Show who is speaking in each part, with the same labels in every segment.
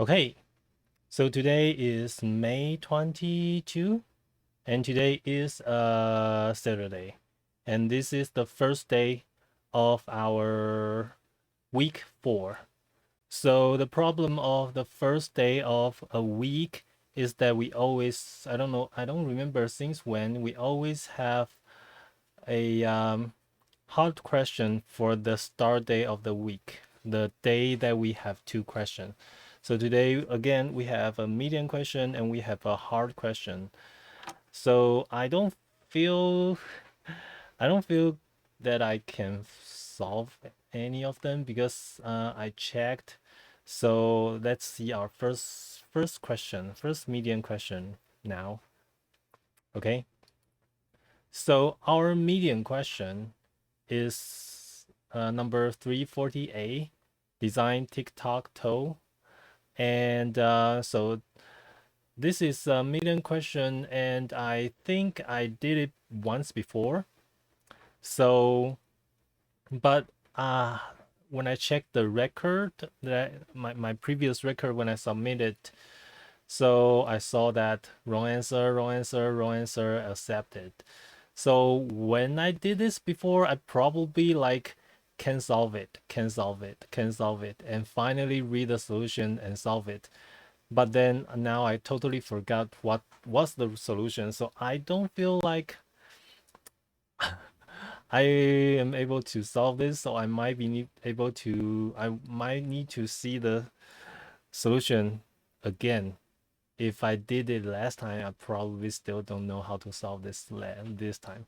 Speaker 1: Okay, so today is May 22, and today is Saturday, and this is the first day of our week 4. So the problem of the first day of a week is that we always, I don't know, I don't remember since when, we always have a hard question for the start day of the week, the day that we have two questions. So today, again, we have a medium question and we have a hard question. So feel, I don't feel that I can solve any of them because I checked. So let's see our first question, first medium question now. Okay. So our medium question is number 340A, design Tic-Tac-Toe. And so this is a million question, and I think I did it once before. So, but when I checked the record, that my previous record when I submitted, so I saw that wrong answer, wrong answer, wrong answer, accepted. So when I did this before, I probably like can solve it, can solve it, can solve it, and finally read the solution and solve it. But then now I totally forgot what was the solution. So I don't feel like I am able to solve this. So I might be able to, I might need to see the solution again. If I did it last time, I probably still don't know how to solve this time.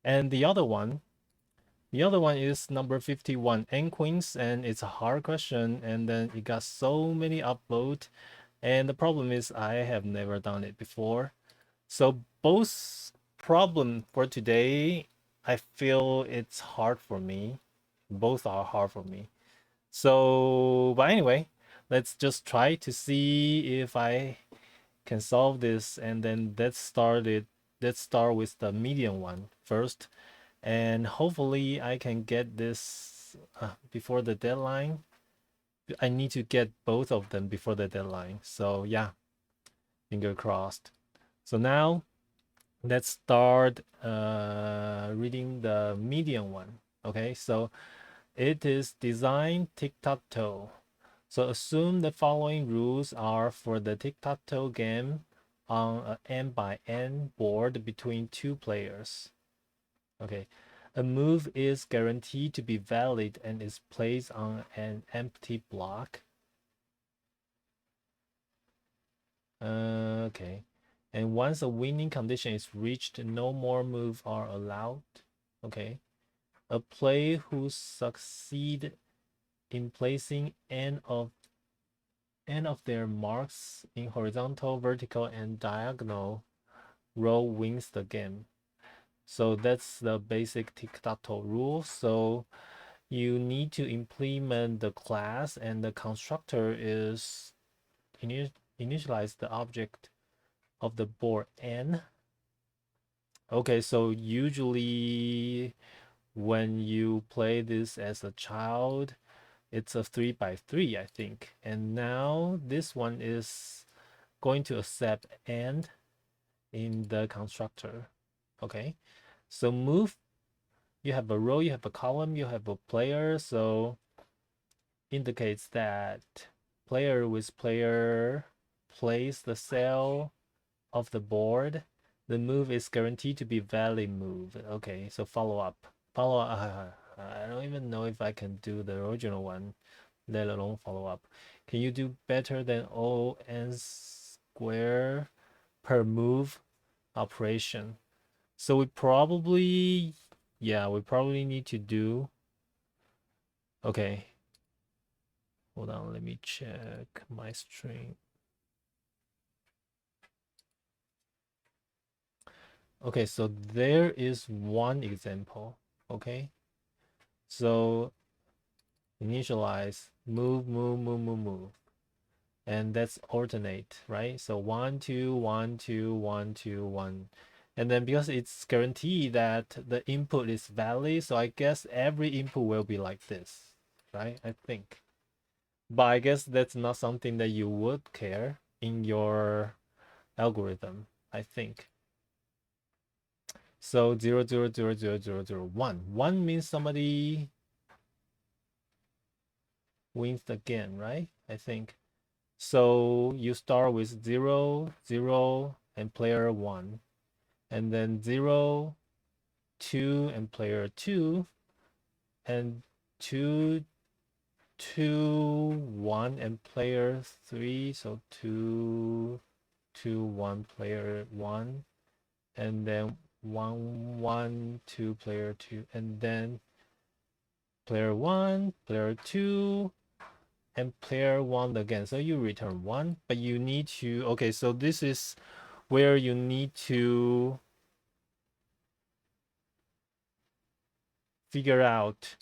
Speaker 1: And the other one is number 51, N queens, and it's a hard question. And then it got so many upload. And the problem is I have never done it before. So both problem for today, I feel it's hard for me. Both are hard for me. So, but anyway, let's just try to see if I can solve this. And then let's start with the medium one first. And hopefully I can get this before the deadline. I need to get both of them before the deadline. So yeah, finger crossed. So now let's start reading the medium one. Okay, so it is design tic-tac-toe. So assume the following rules are for the tic-tac-toe game on an n by n board between two players. Okay, a move is guaranteed to be valid and is placed on an empty block. Okay. And once a winning condition is reached, no more moves are allowed. Okay. A player who succeed in placing n of their marks in horizontal, vertical, and diagonal row wins the game. So that's the basic tic-tac-toe rule. So you need to implement the class, and the constructor is initialize the object of the board n. Okay, so usually when you play this as a child, it's a 3x3, I think. And now this one is going to accept and in the constructor. Okay, so move, you have a row, you have a column, you have a player. So indicates that player with player plays the cell of the board. The move is guaranteed to be valid move. Okay, so follow up. Follow up. I don't even know if I can do the original one, let alone follow up. Can you do better than O n square per move operation? So we probably, yeah, we probably need to do, okay. Hold on, let me check my string. Okay, so there is one example. Okay, so initialize, move, move, move, move, move. And that's alternate, right? So 1, 2, 1, 2, 1, 2, 1. And then because it's guaranteed that the input is valid, so I guess every input will be like this, right? I think. But I guess that's not something that you would care in your algorithm, I think. So 0, 0, 0, 0, 0, 0, 1. 1 means somebody wins the game, right? I think. So you start with 0, 0, and player 1. And then 0, 2, and player 2. And 2, 2, 1, and player 3. So 2, 2, 1, player 1. And then 1, 1, 2, player 2. And then player 1, player 2, and player 1 again. So you return 1, but you need to, okay, so this is where you need to figure out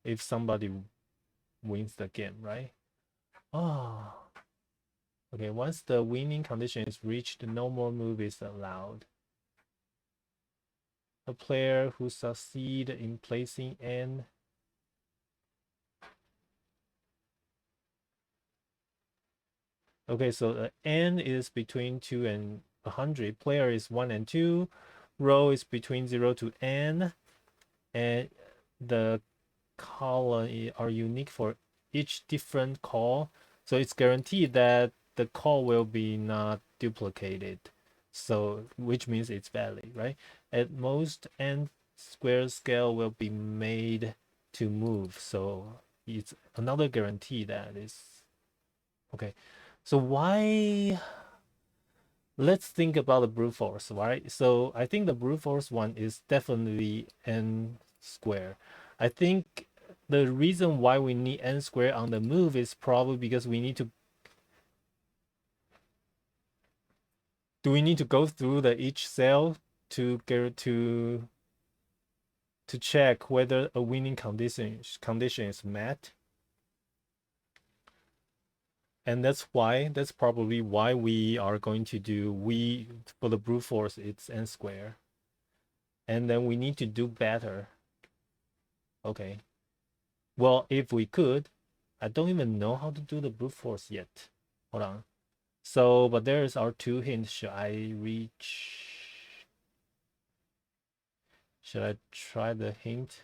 Speaker 1: if somebody wins the game, right? Oh, okay, once the winning condition is reached, no more move is allowed. A player who succeed in placing n. Okay, so n is between 2 and 100. Player is 1 and 2. Row is between 0 to n. And the column are unique for each different call. So it's guaranteed that the call will be not duplicated. So which means it's valid, right? At most, n square scale will be made to move. So it's another guarantee that is okay. So why? Let's think about the brute force, right? So I think the brute force one is definitely n square. I think the reason why we need n square on the move is probably because we need to go through the each cell to get to check whether a winning condition is met. And that's probably why we are going to do for the brute force it's n square. And then we need to do better. Okay. Well, if we could, I don't even know how to do the brute force yet. Hold on. So, but there's our 2 hints. Should I reach? Should I try the hint?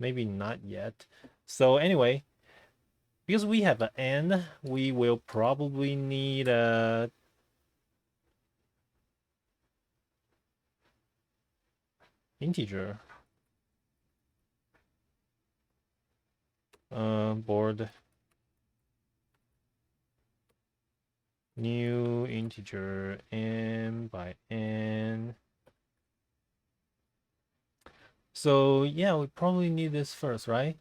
Speaker 1: Maybe not yet. So anyway, because we have an n, we will probably need a integer. Board new integer n by n. So yeah, we probably need this first, right?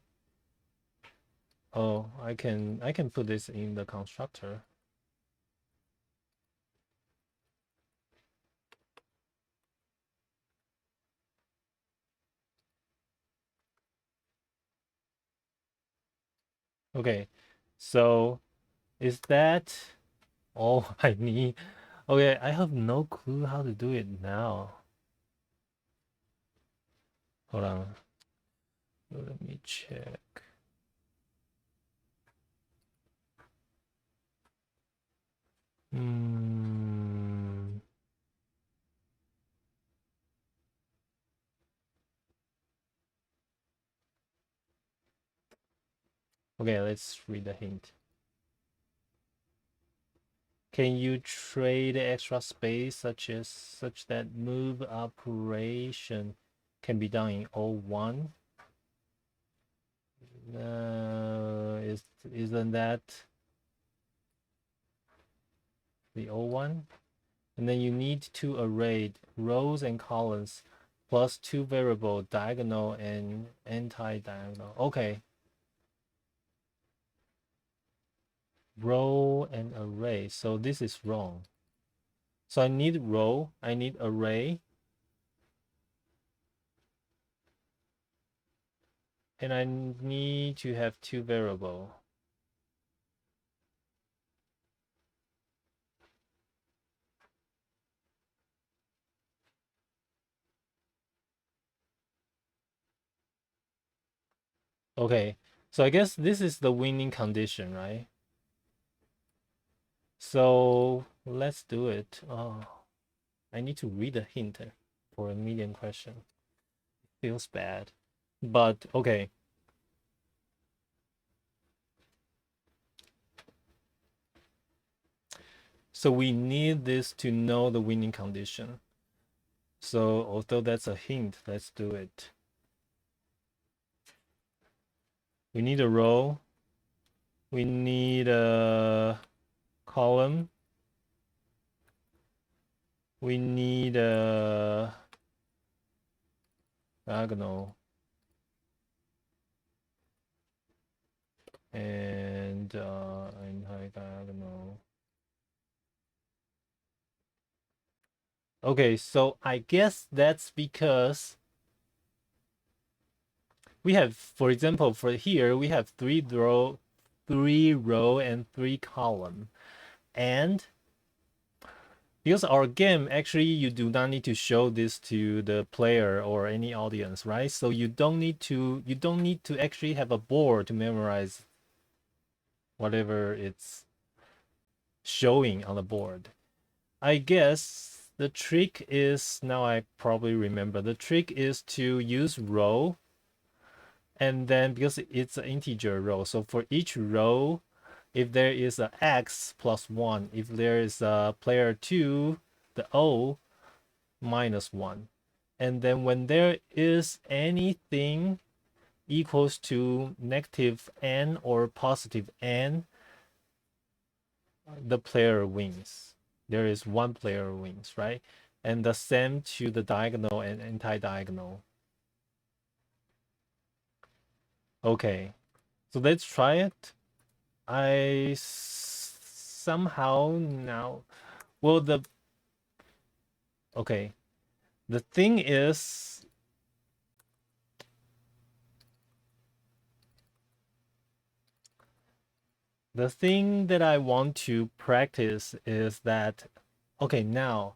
Speaker 1: Oh, I can put this in the constructor. Okay, so is that all I need? Okay, I have no clue how to do it now. Hold on. Let me check. Okay, let's read the hint. Can you trade extra space such that move operation can be done in O1? Isn't that the O1? And then you need to array rows and columns plus 2 variable diagonal and anti-diagonal. Okay. Row and array. So this is wrong. So I need row, I need array, and I need to have 2 variable. Okay, So I guess this is the winning condition, right? So let's do it. Oh, I need to read a hint for a medium question. Feels bad. But okay. So we need this to know the winning condition. So although that's a hint, let's do it. We need a row. We need a column. We need a diagonal. And diagonal. Okay, so I guess that's because we have, for example, for here, we have three row and three column. And because our game, actually, you do not need to show this to the player or any audience, right? So you don't need to actually have a board to memorize whatever it's showing on the board. I guess the trick is, now I probably remember, the trick is to use row, and then because it's an integer row, so for each row, if there is a x plus 1, if there is a player 2, the O minus 1. And then when there is anything equals to negative n or positive n, the player wins. There is one player wins, right? And the same to the diagonal and anti-diagonal. Okay, so let's try it. I somehow now, well, okay, the thing is, the thing that I want to practice is that, okay, now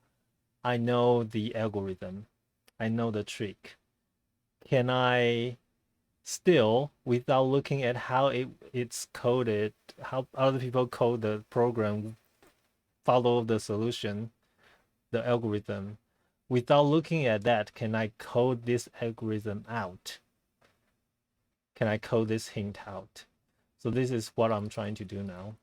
Speaker 1: I know the algorithm, I know the trick. Can I still, without looking at how it's coded, how other people code the program, follow the solution, the algorithm, without looking at that, can I code this algorithm out? Can I code this hint out? So this is what I'm trying to do now.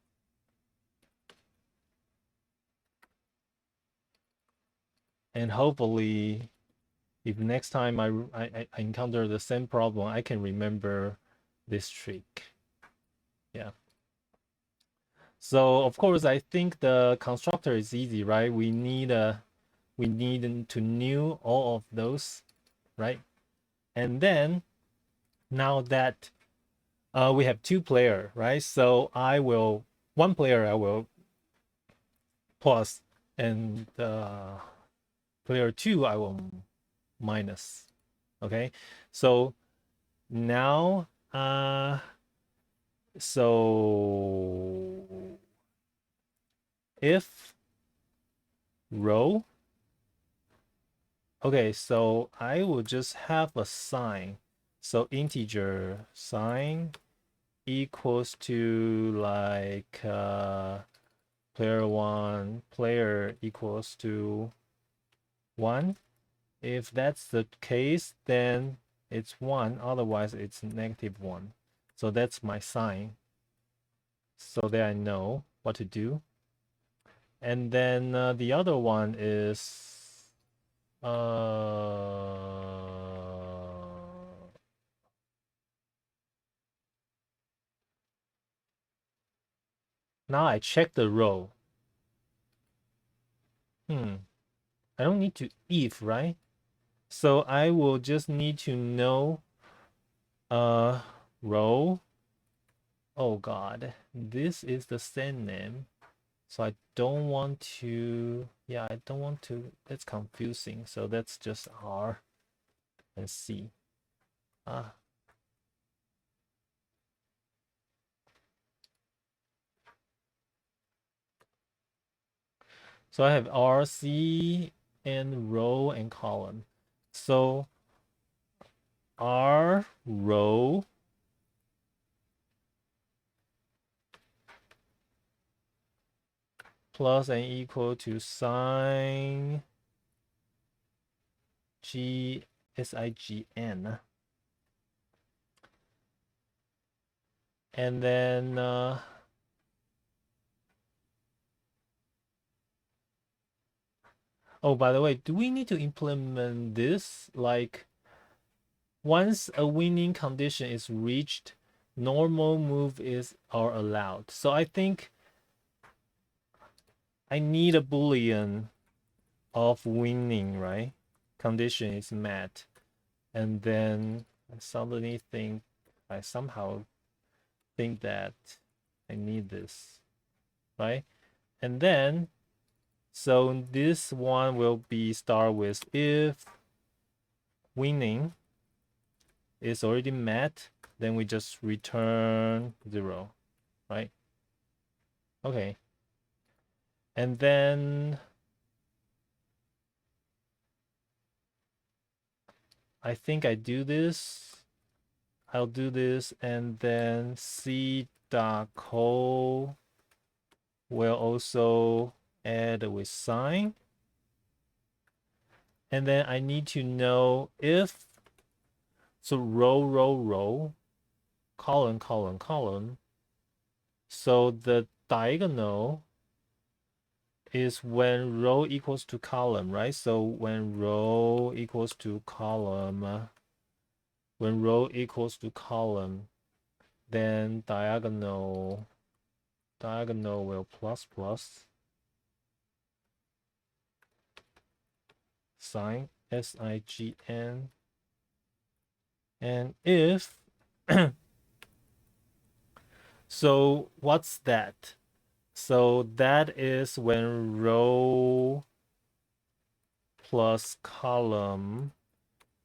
Speaker 1: And hopefully, if next time I encounter the same problem, I can remember this trick. Yeah. So of course, I think the constructor is easy, right? We need to know all of those, right? And then now that we have two player, right? So one player I will plus, and player 2 I will minus. Okay, so now so if row, okay, so I will just have a sign. So integer sign equals to like player 1, player equals to 1. If that's the case, then it's 1, otherwise it's negative 1. So that's my sign, so that I know what to do. And then the other one is now I check the row. I don't need to if, right? So I will just need to know row. Oh god, this is the same name. So I don't want to, yeah, I don't want to, that's confusing. So that's just R and C. Ah. So I have R, C, and row and column. So R row plus and equal to sign G SIGN. And then oh, by the way, do we need to implement this? Like, once a winning condition is reached, normal move are allowed. So I think I need a boolean of winning, right? Condition is met. And then I suddenly think, I somehow think that I need this, right? And then, so this one will be start with if winning is already met, then we just return 0, right? Okay. And then I think I do this. I'll do this, and then C.co will also add with sign. And then I need to know if, so row, column. So the diagonal is when row equals to column, right? So when row equals to column, then diagonal will plus sign SIGN. And if so what's that? So that is when row plus column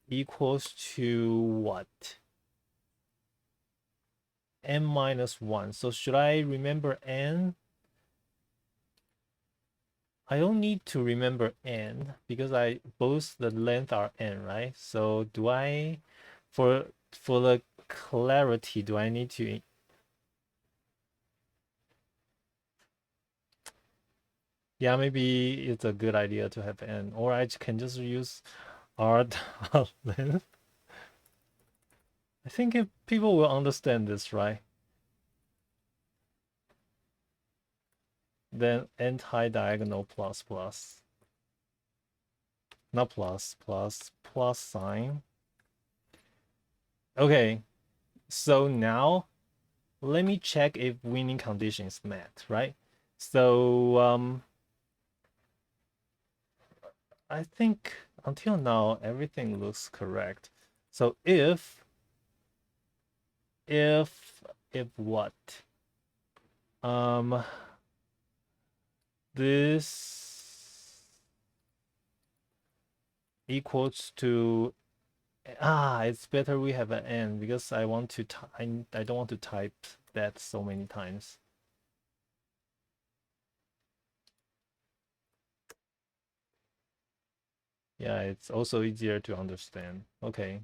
Speaker 1: equals to what? N minus 1. So should I remember n? I don't need to remember n because both the length are n, right? So do I, for the clarity, do I need to? Yeah, maybe it's a good idea to have n, or I can just use r length. I think people will understand this, right? Then anti-diagonal plus, not plus sign. Okay, so now let me check if winning condition is met, right? So I think until now everything looks correct. So if what? This equals to, it's better we have an n because I want to I don't want to type that so many times. Yeah, it's also easier to understand. Okay.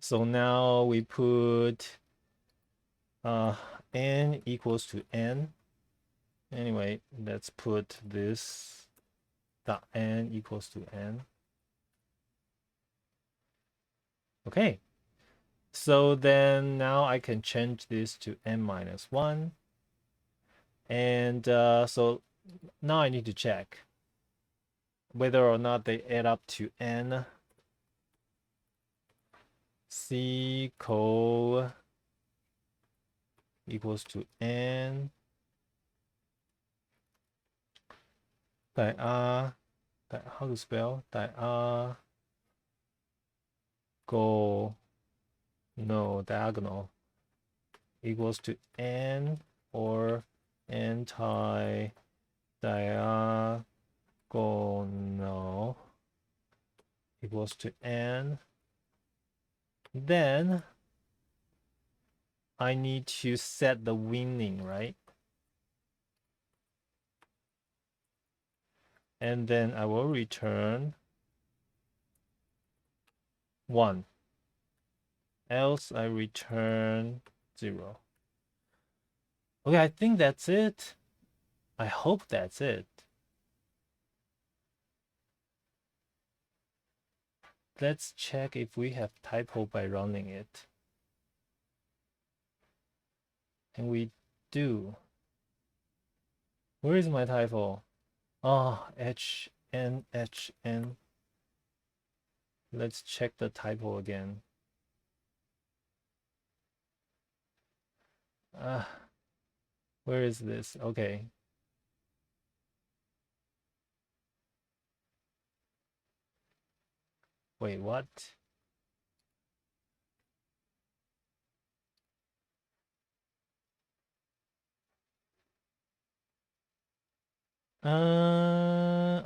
Speaker 1: So now we put n equals to n. Anyway, let's put this dot n equals to n. Okay. So then now I can change this to n minus 1. And so now I need to check whether or not they add up to n. C.co equals to n. How to spell? Diagonal equals to n, or anti-diagonal equals to n. Then I need to set the winning, right? And then I will return 1. Else I return 0. Okay, I think that's it. I hope that's it. Let's check if we have typo by running it. And we do. Where is my typo? Oh, HN. Let's check the typo again. Where is this? Okay. Wait, what?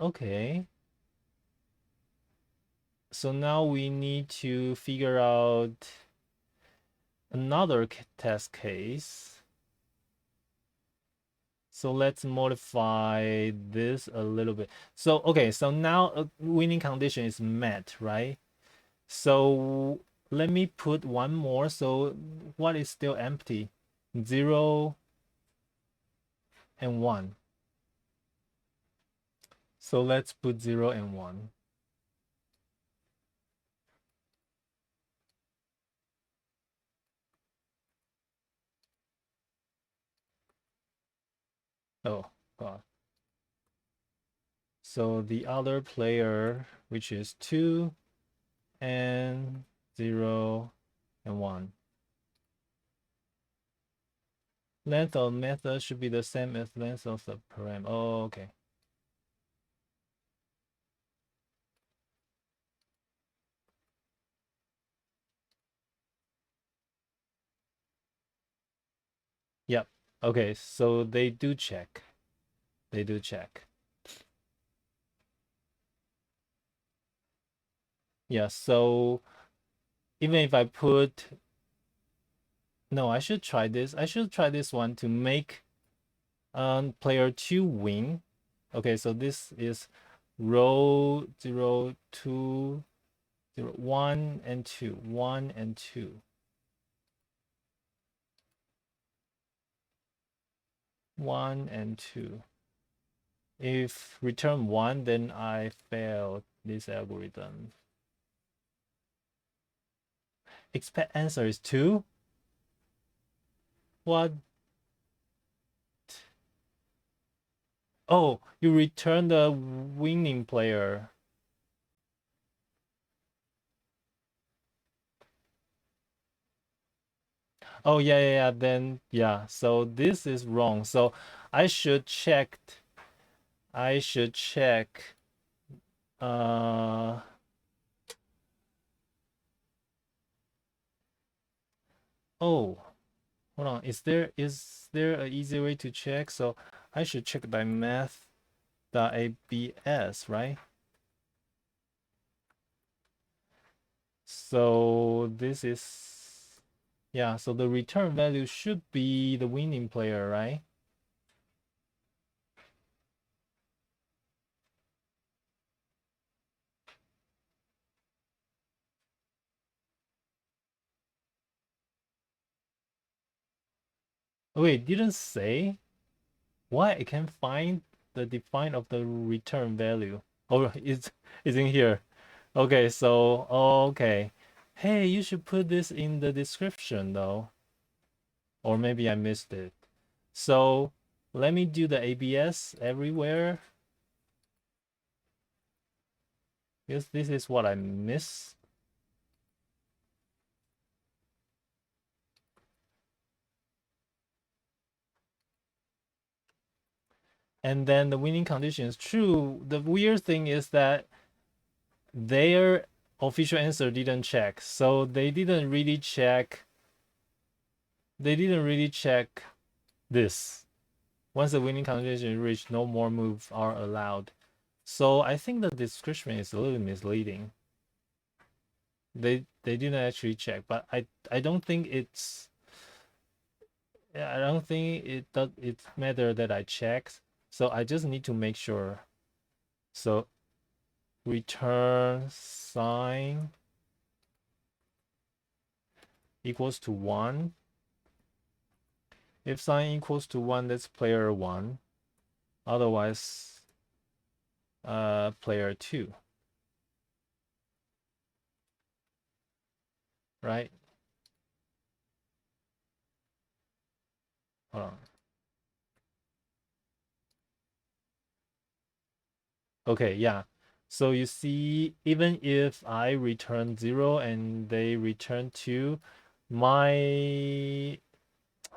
Speaker 1: Okay. So now we need to figure out another test case. So let's modify this a little bit. So, okay, so now a winning condition is met, right? So let me put one more. So what is still empty? 0 and 1. So let's put 0 and 1. Oh, God. So the other player, which is 2 and 0 and 1. Length of method should be the same as length of the param. Oh, okay. Yep. Okay, so they do check. They do check. Yeah, so even if I put... No, I should try this. I should try this one to make player 2 win. Okay, so this is row 0, 2, 0, 1, and 2. 1 and 2. 1 and 2. If return 1, then I failed this algorithm. Expect answer is 2? What? Oh, you return the winning player. Oh, yeah. Then, yeah. So this is wrong. So I should check. Uh, oh, hold on. Is there an easy way to check? So I should check by math.abs, right? So this is, yeah, so the return value should be the winning player, right? Wait, didn't say? Why I can't find the define of the return value? Oh, it's in here. Okay, so okay. Hey, you should put this in the description though. Or maybe I missed it. So let me do the ABS everywhere. Because this is what I missed. And then the winning condition is true. The weird thing is that their official answer didn't check. So they didn't really check. They didn't really check this. Once the winning condition is reached, no more moves are allowed. So I think the description is a little misleading. They didn't actually check, but I don't think it's... I don't think it matter that I checked. So I just need to make sure. So return sign equals to 1. If sign equals to 1, that's player 1. Otherwise, player 2, right? Hold on. Okay, yeah. So you see, even if I return 0 and they return 2, my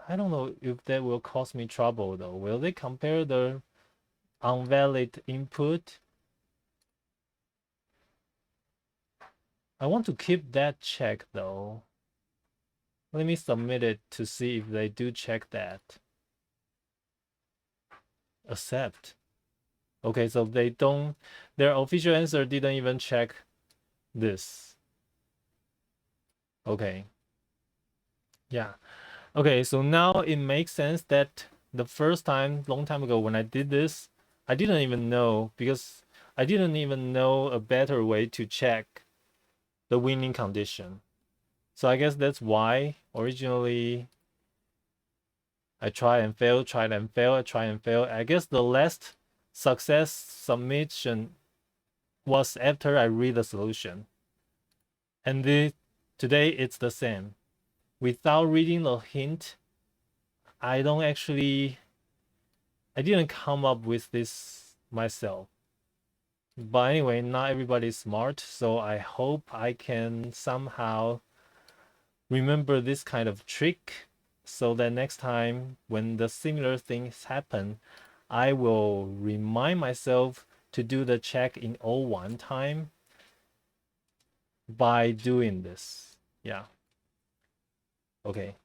Speaker 1: I don't know if that will cause me trouble though. Will they compare the unvalid input? I want to keep that check though. Let me submit it to see if they do check that. Accept. Okay, so they don't, their official answer didn't even check this. Okay. Yeah. Okay, so now it makes sense that the first time, long time ago, when I did this, I didn't even know because I didn't even know a better way to check the winning condition. So I guess that's why originally I try and fail, try and fail, try and fail. I guess the last success submission was after I read the solution. And today it's the same. Without reading the hint, I didn't come up with this myself. But anyway, not everybody's smart, so I hope I can somehow remember this kind of trick so that next time when the similar things happen, I will remind myself to do the check in O1 time by doing this. Yeah. Okay.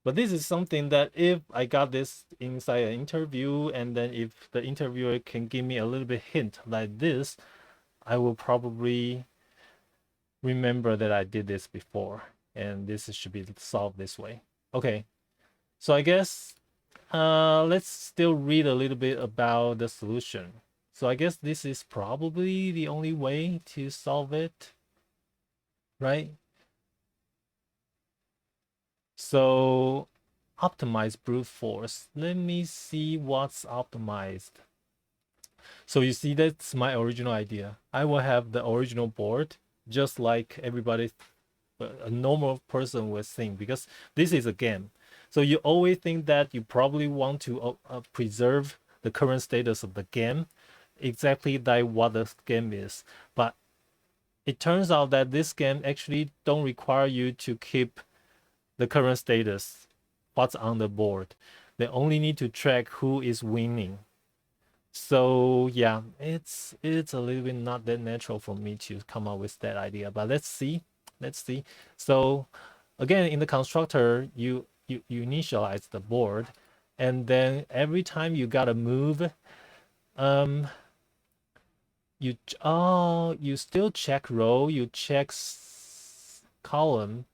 Speaker 1: But this is something that if I got this inside an interview, and then if the interviewer can give me a little bit hint like this, I will probably remember that I did this before, and this should be solved this way. Okay, so I guess let's still read a little bit about the solution. So I guess this is probably the only way to solve it, right? So optimize brute force. Let me see what's optimized. So you see, that's my original idea. I will have the original board just like everybody, a normal person would think, because this is a game. So you always think that you probably want to preserve the current status of the game, exactly like what the game is. But it turns out that this game actually don't require you to keep the current status, what's on the board. They only need to track who is winning. So yeah, it's a little bit not that natural for me to come up with that idea, but let's see. So again, in the constructor, you initialize the board, and then every time you gotta move, you still check row, you check column,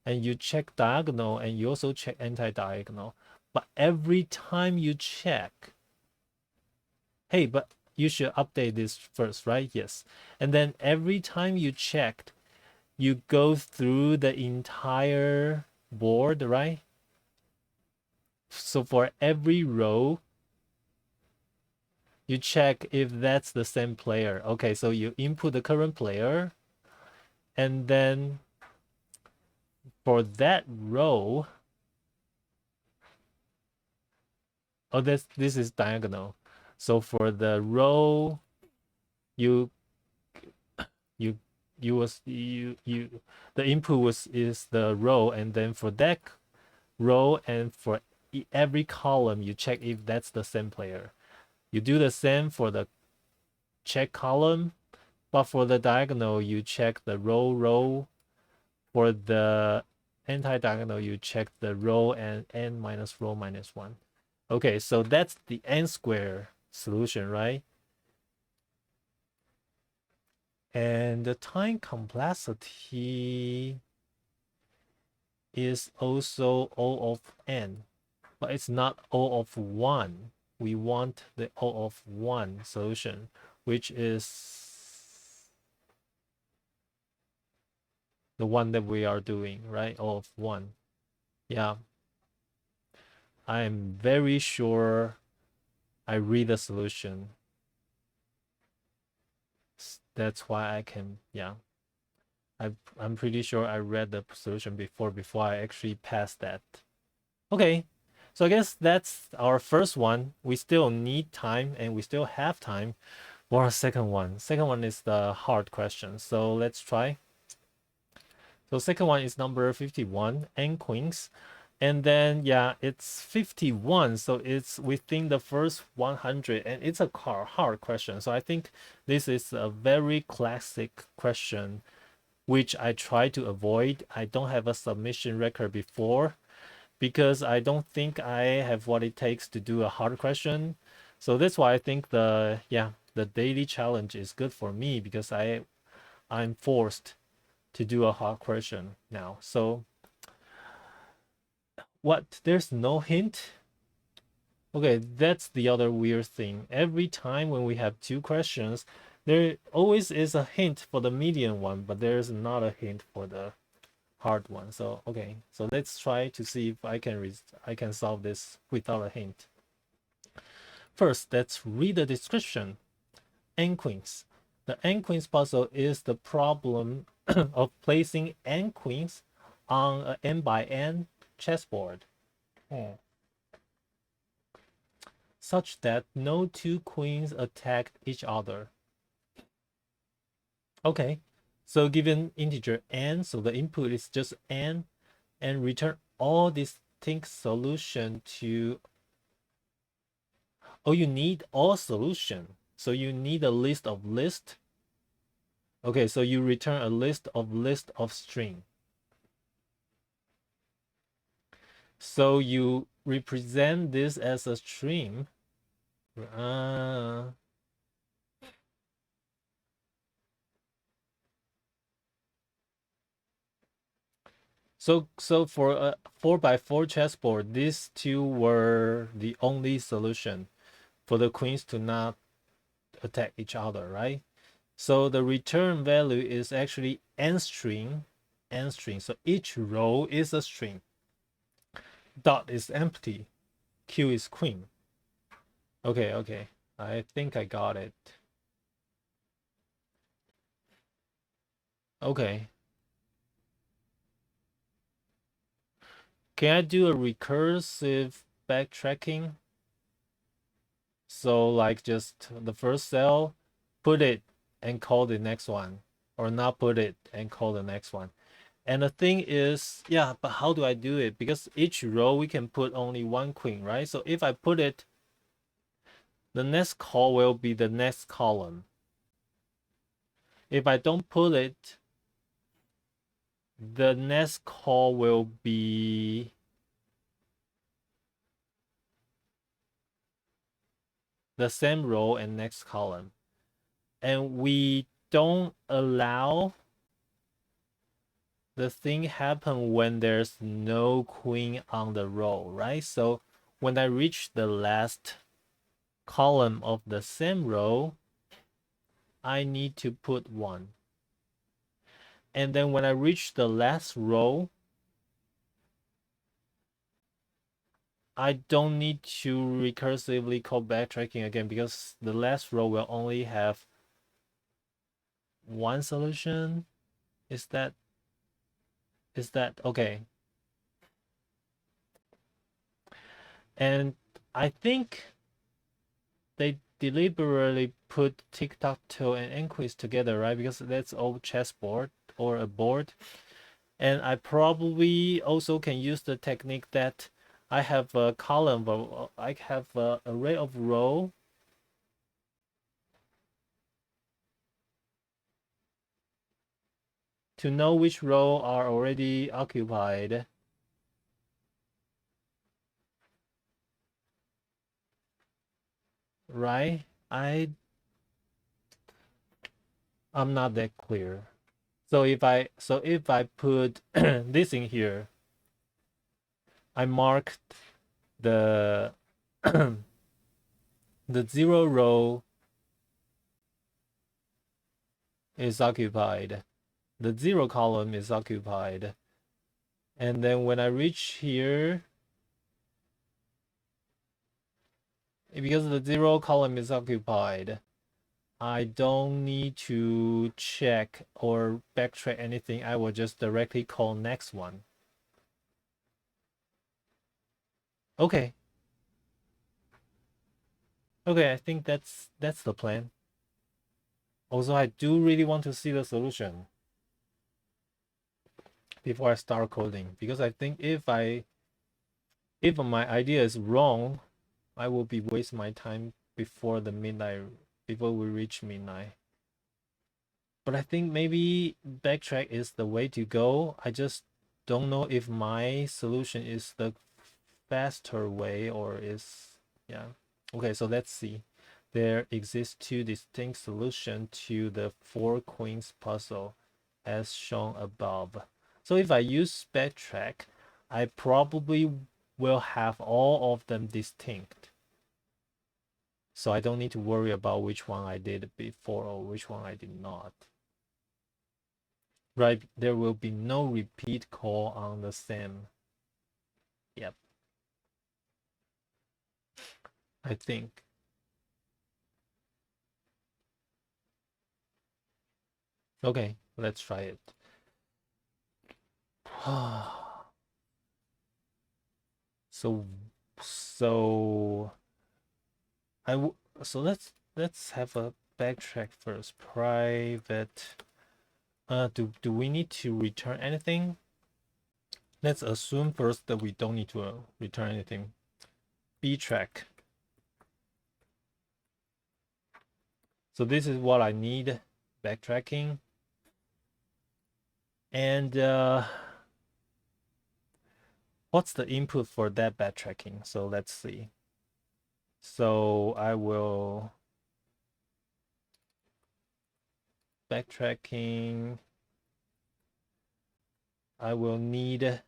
Speaker 1: and you check diagonal, and you also check anti-diagonal. But every time you check, hey, but you should update this first, right? Yes. And then every time you checked, you go through the entire board, right? So for every row, you check if that's the same player. Okay, so you input the current player, and then for that row, oh, this is diagonal. So for the row, you you the input is the row, and then for that row and for every column, you check if that's the same player. You do the same for the check column, but for the diagonal, you check the row. For the anti-diagonal, you check the row and n minus row minus 1. Okay, so that's the n square solution, right? And the time complexity is also O of n, but it's not O of 1. We want the O of 1 solution, which is the one that we are doing, right? O of 1. Yeah. I'm very sure I read the solution. That's why I can, yeah. I'm pretty sure I read the solution before I actually passed that. Okay, so I guess that's our first one. We still need time and we still have time for a second one. Second one is the hard question. So let's try. So second one is number 51, N queens. And then, yeah, it's 51. So it's within the first 100 and it's a hard question. So I think this is a very classic question, which I try to avoid. I don't have a submission record before because I don't think I have what it takes to do a hard question. So that's why I think the daily challenge is good for me because I'm forced to do a hard question now. So what? There's no hint? Okay, that's the other weird thing. Every time when we have two questions, there always is a hint for the medium one, but there's not a hint for the hard one. So okay, so let's try to see if I can solve this without a hint. First, let's read the description. N queens. The N queens puzzle is the problem of placing N queens on a N by N chessboard. Such that no two queens attack each other. Okay, so given integer n, so the input is just n, and return all distinct solution to. Oh, you need all solution. So you need a list of list. Okay, so you return a list of string. So you represent this as a string. So for a 4x4 chessboard, these two were the only solution for the queens to not attack each other, right? So the return value is actually n string. So each row is a string. Dot is empty. Q is queen. Okay. I think I got it. Okay. Can I do a recursive backtracking? So like just the first cell, put it and call the next one, or not put it and call the next one. And the thing is, yeah, but how do I do it? Because each row we can put only one queen, right? So if I put it, the next call will be the next column. If I don't put it, the next call will be the same row and next column. And we don't allow the thing happen when there's no queen on the row, right? So when I reach the last column of the same row, I need to put one. And then when I reach the last row, I don't need to recursively call backtracking again because the last row will only have one solution. Is that okay? And I think they deliberately put Tic-Tac-Toe and Inquis together, right? Because that's all chessboard or a board. And I probably also can use the technique that I have a column, but I have an array of row. To know which row are already occupied. Right? I'm not that clear. So if I put this in here, I marked the the 0 row is occupied. The 0 column is occupied. And then when I reach here, because the 0 column is occupied, I don't need to check or backtrack anything. I will just directly call next one. Okay. Okay, I think that's the plan. Also, I do really want to see the solution before I start coding, because I think if my idea is wrong, I will be wasting my time before we reach midnight. But I think maybe backtrack is the way to go. I just don't know if my solution is the faster way or is, yeah. Okay, so let's see. There exist two distinct solutions to the 4 queens puzzle as shown above. So if I use backtrack, I probably will have all of them distinct. So I don't need to worry about which one I did before or which one I did not. Right, there will be no repeat call on the same. Yep. I think. Okay, let's try it. so so so let's have a backtrack first. Private. Do we need to return anything? Let's assume first that we don't need to return anything. Btrack. So this is what I need. Backtracking. And what's the input for that backtracking? So let's see. So I will backtracking. I will need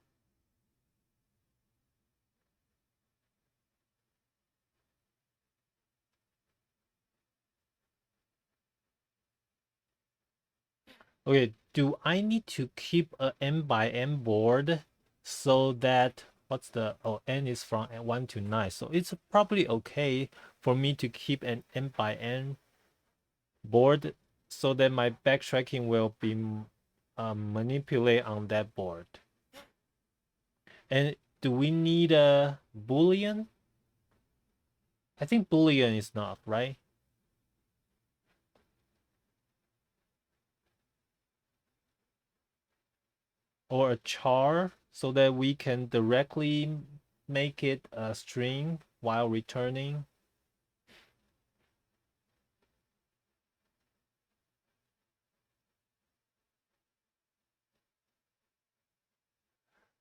Speaker 1: okay, do I need to keep a n by n board so that n is from 1 to 9. So it's probably okay for me to keep an n by n board so that my backtracking will be manipulated on that board. And do we need a Boolean? I think Boolean is enough, right? Or a char so that we can directly make it a string while returning.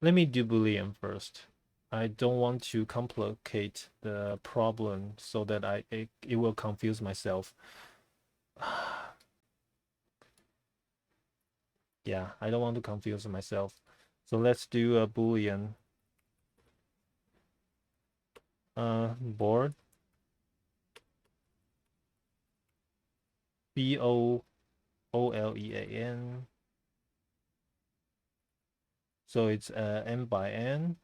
Speaker 1: Let me do Boolean first. I don't want to complicate the problem so that it will confuse myself. Yeah, I don't want to confuse myself. So let's do a Boolean. Board. Boolean. So it's n by n.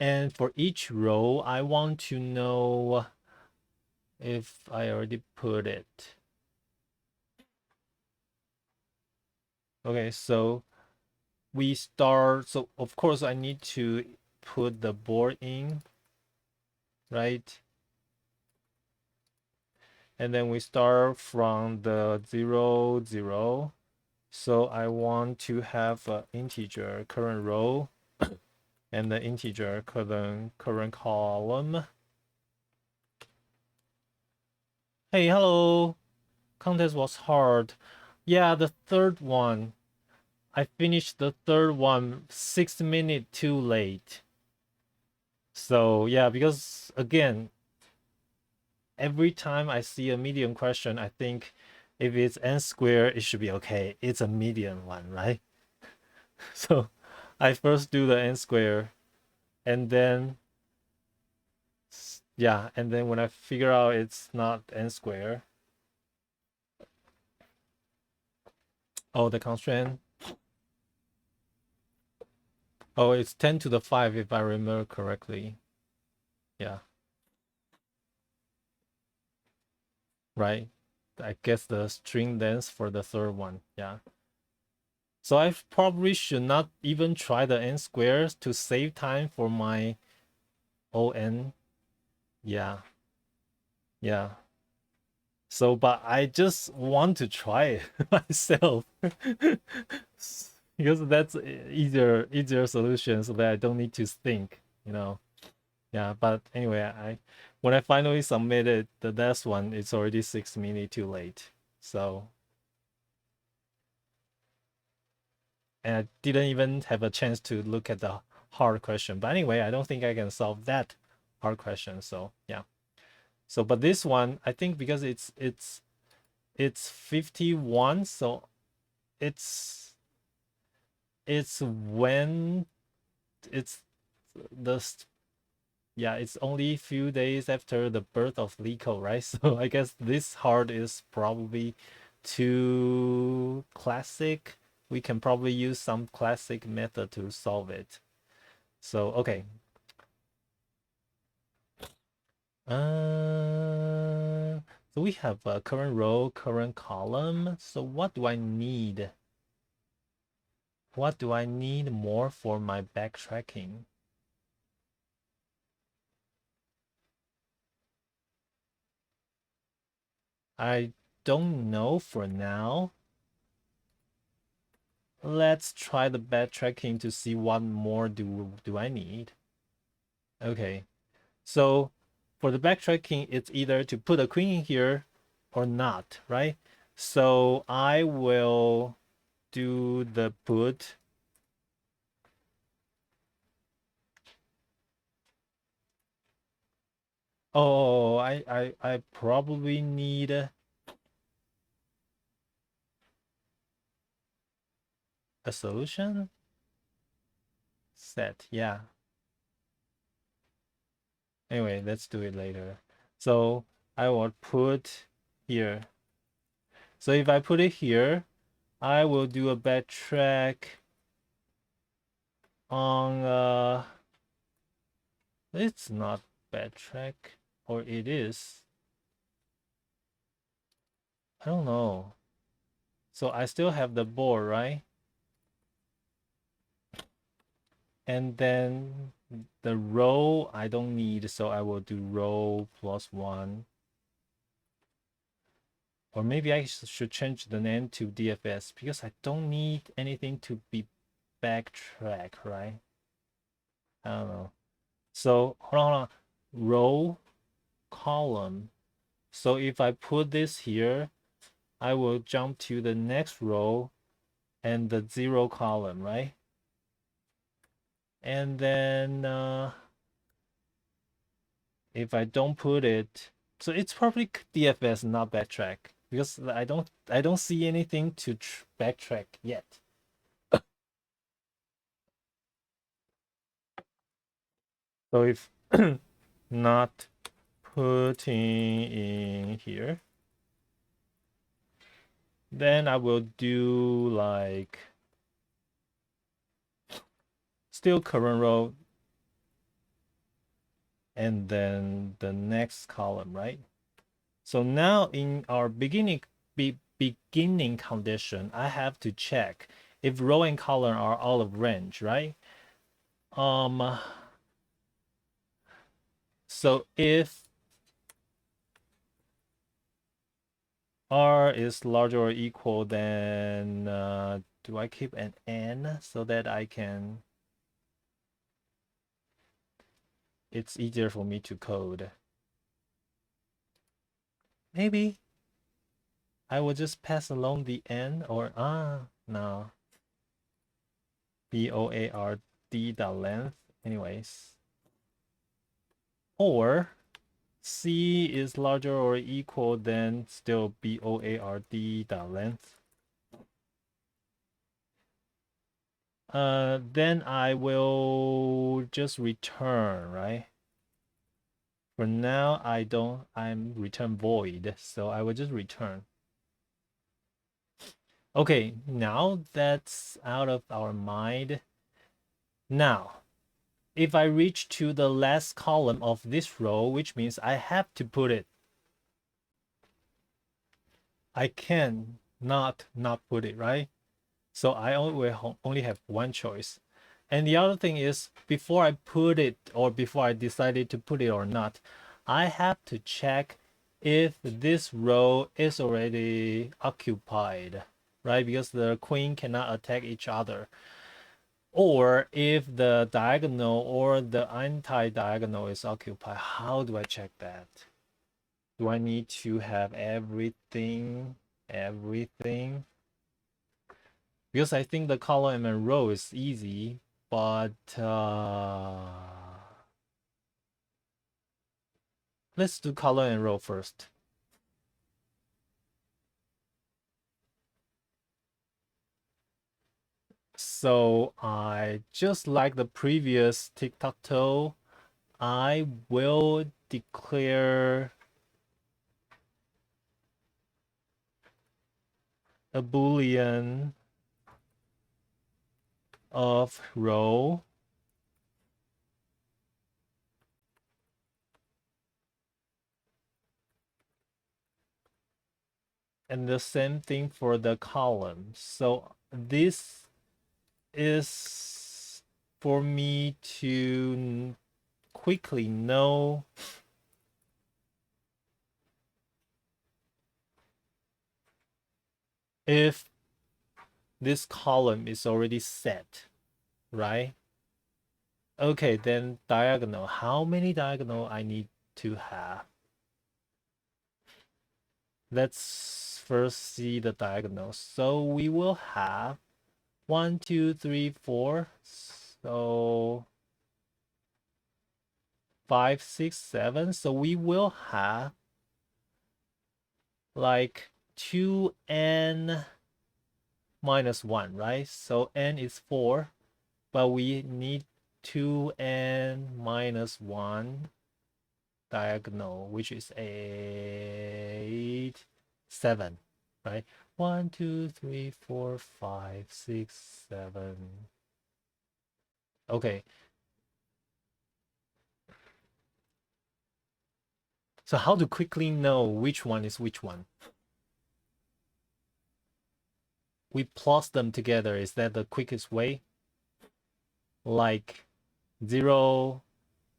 Speaker 1: And for each row, I want to know if I already put it. Okay, so we start. So of course I need to put the board in, right? And then we start from the 0, 0. So I want to have an integer current row and the integer current column. Hey, hello. Contest was hard. Yeah, the third one. I finished the third one 6 minutes too late. So yeah, because again, every time I see a medium question, I think if it's n squared, it should be okay. It's a medium one, right? So I first do the n squared, and then yeah, and then when I figure out it's not n squared, oh, the constraint. Oh, it's 10 to the 5 if I remember correctly. Yeah, right. I guess the string length for the third one. Yeah. So I probably should not even try the n squares to save time for my on. Yeah. Yeah. So, but I just want to try it myself because that's easier solution so that I don't need to think. Yeah, but anyway, I when I finally submitted the last one, it's already 6 minutes too late. So, and I didn't even have a chance to look at the hard question. But anyway, I don't think I can solve that hard question. So, yeah. So, but this one, I think because it's 51, so it's it's when it's the yeah, it's only a few days after the birth of LeetCode, right? So I guess this hard is probably too classic. We can probably use some classic method to solve it. So okay. So we have a current row, current column. So what do I need? What do I need more for my backtracking? I don't know for now. Let's try the backtracking to see what more do I need. Okay, so for the backtracking, it's either to put a queen in here or not, right? So I will do the put. Oh, I probably need a solution set. Yeah. Anyway, let's do it later. So I will put here. So if I put it here, I will do a backtrack on it's not backtrack, or it is. I don't know. So I still have the board, right? And then the row I don't need, so I will do row +1. Or maybe I should change the name to DFS because I don't need anything to be backtrack, right? I don't know. So hold on. Row column. So if I put this here, I will jump to the next row and the 0 column, right? And then if I don't put it, so it's probably DFS, not backtrack, because I don't see anything to backtrack yet. So if not putting in here, then I will do like still current row and then the next column, right? So now in our beginning condition, I have to check if row and column are out of range, right? So if r is larger or equal, then do I keep an n so that it's easier for me to code? Maybe I will just pass along the n, or no, board.length anyways. Or c is larger or equal than still board.length. Then I will just return, right? For now, I'm return void, so I will just return. Okay, now that's out of our mind. Now, if I reach to the last column of this row, which means I have to put it. I can not put it, right? So I only have one choice. And the other thing is, before I put it, or before I decided to put it or not, I have to check if this row is already occupied, right? Because the queen cannot attack each other. Or if the diagonal or the anti-diagonal is occupied. How do I check that? Do I need to have everything? Because I think the column and row is easy, but let's do column and row first. So I just like the previous tic-tac-toe, I will declare a boolean of row and the same thing for the column. So this is for me to quickly know if this column is already set, right? Okay, then diagonal. How many diagonal I need to have? Let's first see the diagonal. So we will have 1, 2, 3, 4. So 5, 6, 7. So we will have like 2n minus 1, right? So n is 4, but we need 2n minus 1 diagonal, which is 8, 7, right? 1, 2, 3, 4, 5, 6, 7. Okay. So how to quickly know which one is which one? We plus them together. Is that the quickest way? Like 0,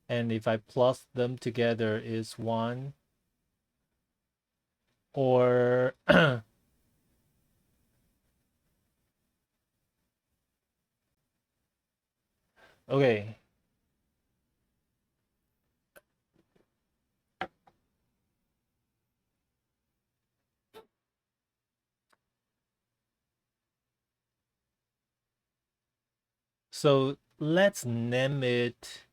Speaker 1: and if I plus them together is 1. Or okay. So let's name it.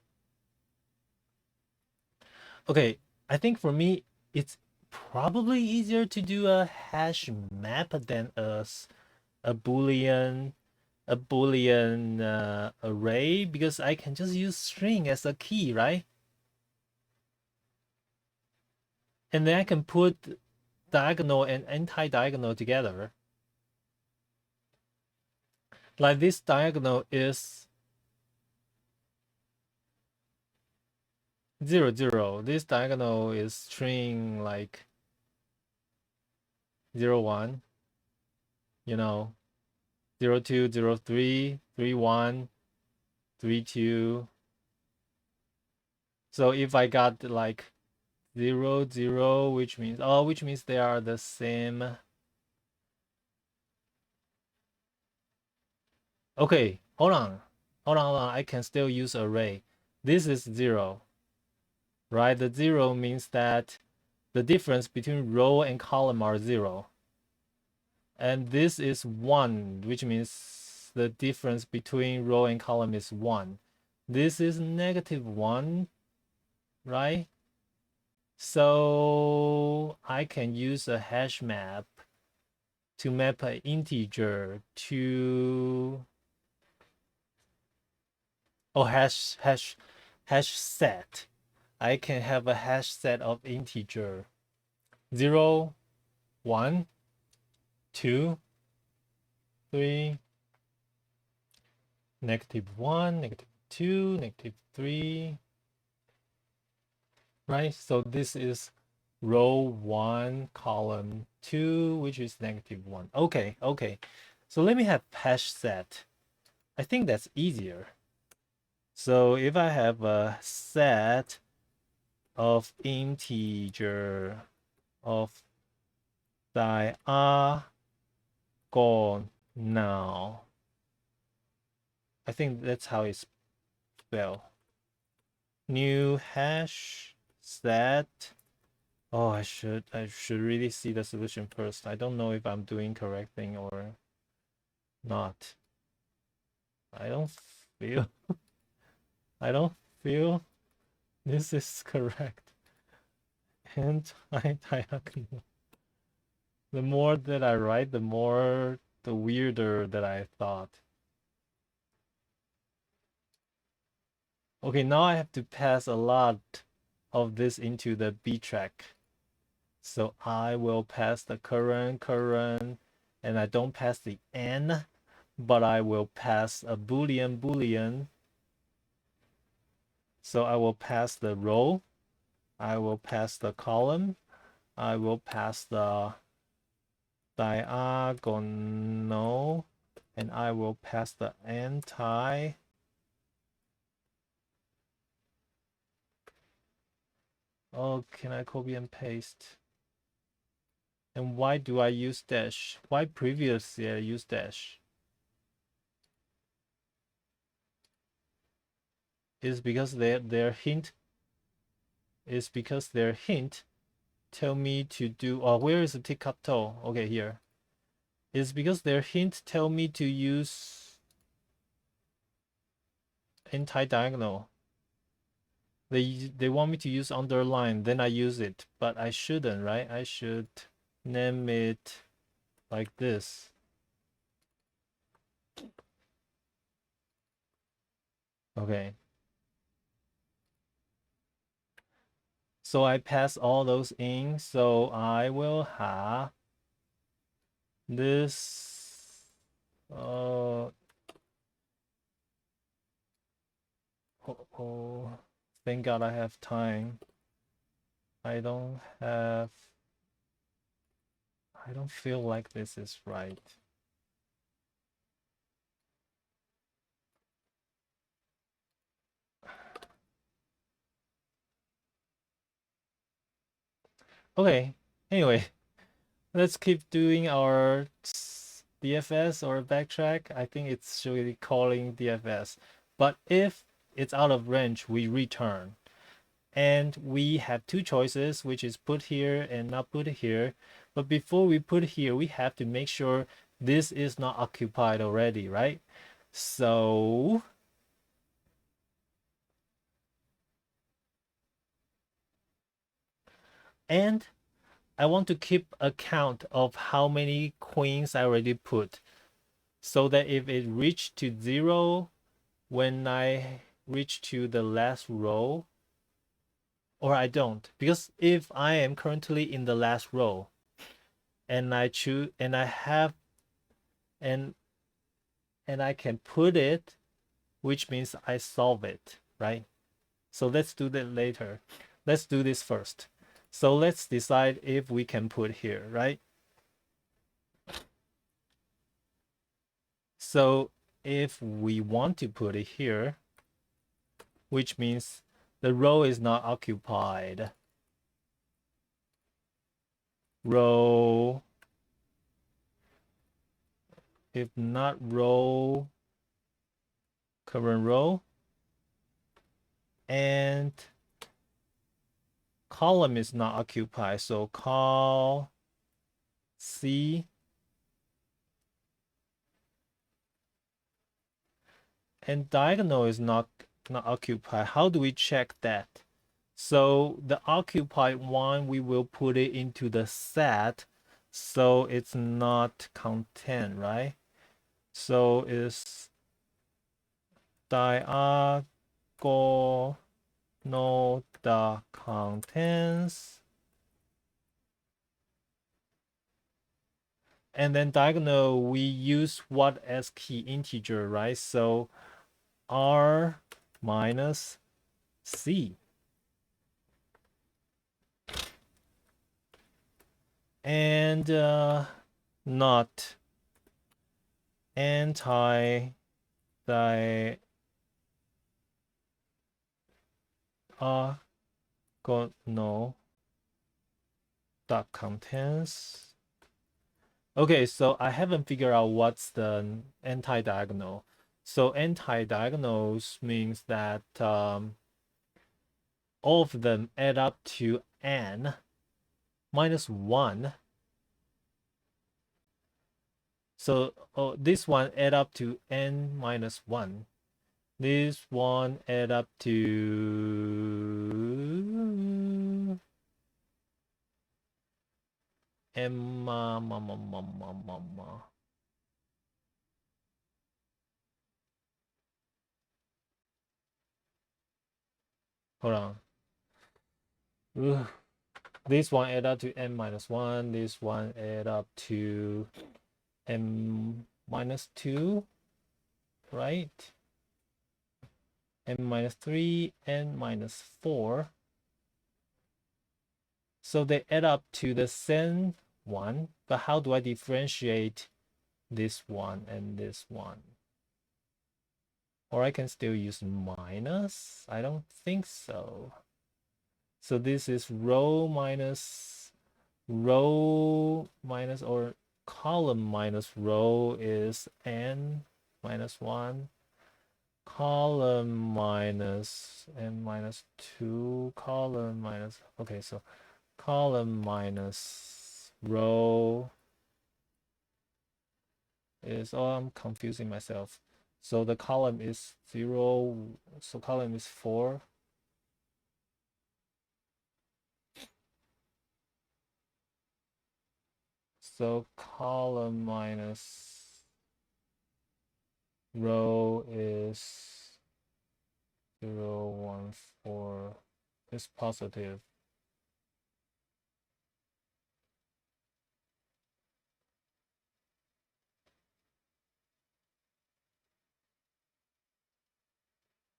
Speaker 1: Okay, I think for me, it's probably easier to do a hash map than a boolean array, because I can just use string as a key, right? And then I can put diagonal and anti-diagonal together. Like this diagonal is 0, 0. This diagonal is string like 0, 1, you know, 0, 2, 0, 3, 3, 1, 3, 2. So if I got like 0, 0, which means they are the same. Okay, hold on. I can still use array. This is 0, right? The 0 means that the difference between row and column are 0. And this is 1, which means the difference between row and column is 1. This is -1, right? So I can use a hash map to map an integer to hash set. I can have a hash set of integer 0, 1, 2, 3, -1, -2, -3, right? So this is row 1, column 2, which is -1. Okay, okay. So let me have hash set. I think that's easier. So if I have a set of integer of diagonal, I think that's how it's spelled. New hash set. Oh, I should really see the solution first. I don't know if I'm doing correct thing or not. I don't feel I don't feel this is correct. Anti-diagonal. The more that I write, the weirder that I thought. Okay, now I have to pass a lot of this into the B track. So I will pass the current, and I don't pass the N, but I will pass a Boolean. So I will pass the row, I will pass the column, I will pass the diagonal, and I will pass the anti. Oh, can I copy and paste? And why do I use dash? Why previously I use dash? Is because their hint tell me to do. Oh, where is the Tic-Tac-Toe? Okay, here. It's because their hint tell me to use anti-diagonal. They want me to use underline, then I use it, but I shouldn't, right? I should name it like this. Okay. So I pass all those in, so I will have this thank God I have time. I don't feel like this is right. Okay, anyway, let's keep doing our DFS or backtrack. I think it's really calling DFS. But if it's out of range, we return. And we have two choices, which is put here and not put here. But before we put here, we have to make sure this is not occupied already, right? So and I want to keep account of how many queens I already put, so that if it reached to 0 when I reach to the last row, or I don't, because if I am currently in the last row and I choose and I have and I can put it, which means I solve it, right? So let's do that later. Let's do this first. So let's decide if we can put here, right? So if we want to put it here, which means the row is not occupied. Row, if not row, current row, and column is not occupied. So call C, and diagonal is not occupied. How do we check that? So the occupied one, we will put it into the set, so it's not content, right? So it's diagonal the contents, and then diagonal we use what as key integer, right? So R minus C. And not anti diagonal dot contents. Okay, so I haven't figured out what's the anti-diagonal. So anti-diagonals means that all of them add up to n minus 1. So this one add up to n minus 1. This one add up to m hold on. Ugh. This one add up to n minus 1. This one add up to m minus 2, right? n minus 3, n minus 4. So they add up to the same one, but how do I differentiate this one and this one? Or I can still use minus? I don't think so. So this is row minus or column minus row is n minus 1. Column minus n minus 2. Column minus, okay, so column minus row is, oh, I'm confusing myself. So the column is 0, so column is 4. So column minus row is 0, 1, 4. It's positive.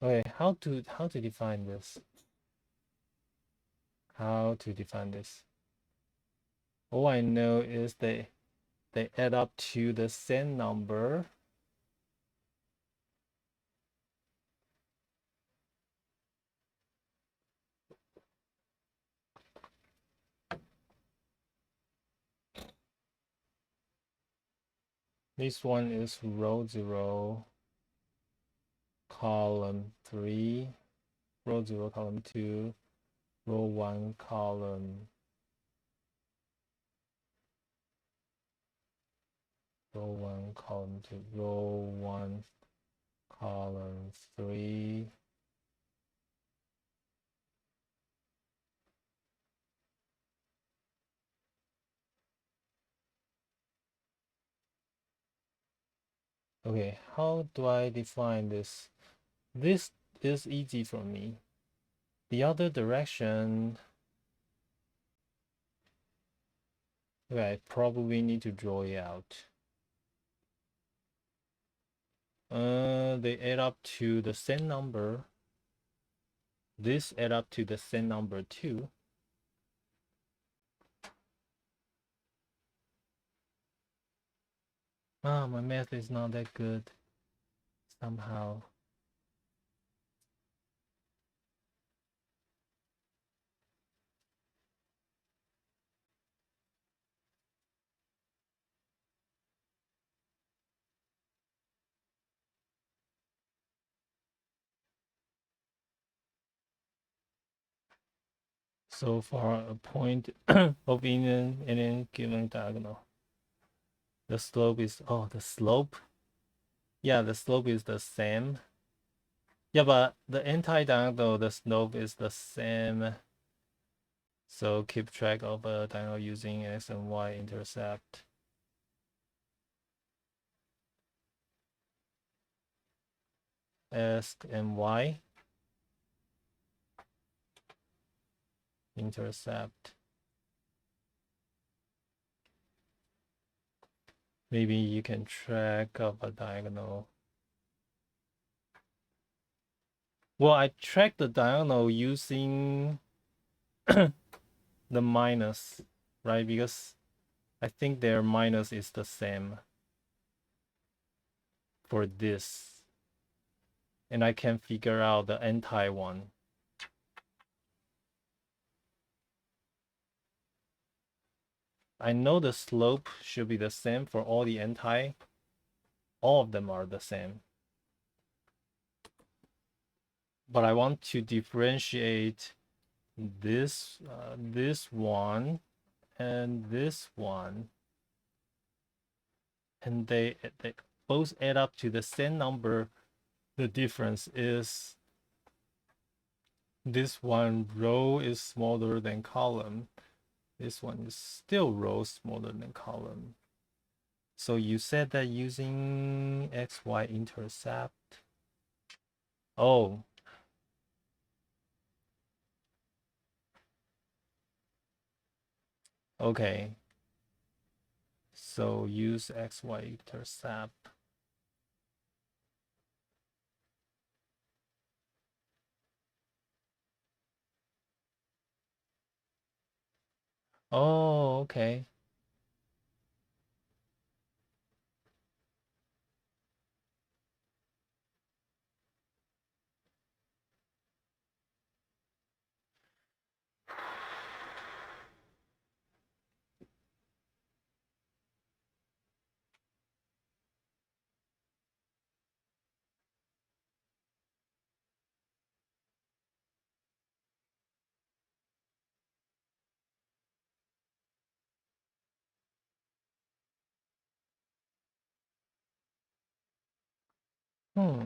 Speaker 1: Okay, how to define this? How to define this? All I know is they add up to the same number. This one is row 0, column 3, row 0, column 2, row 1, column, row 1, column 2, row 1, column 3. Okay, how do I define this? This is easy for me. The other direction, okay, I probably need to draw it out. They add up to the same number. This add up to the same number too. Ah, my math is not that good somehow. So for a point of in any given diagonal, the slope is, oh, the slope? Yeah, the slope is the same. Yeah, but the anti-diagonal, the slope is the same. So keep track of a diagonal using x and y intercept. X and y intercept. Maybe you can track of a diagonal. Well, I track the diagonal using the minus, right? Because I think their minus is the same for this. And I can figure out the anti one. I know the slope should be the same for all the anti. All of them are the same. But I want to differentiate this one and this one, and they both add up to the same number. The difference is this one row is smaller than column. This one is still row smaller than column. So you said that using XY intercept. Oh. Okay. So use XY intercept. Oh, okay.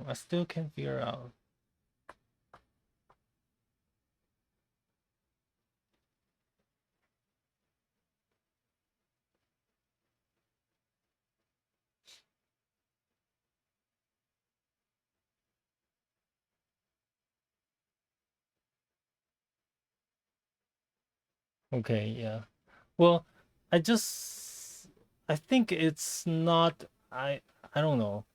Speaker 1: I still can't figure out. Okay, yeah. Well, I think it's not I don't know.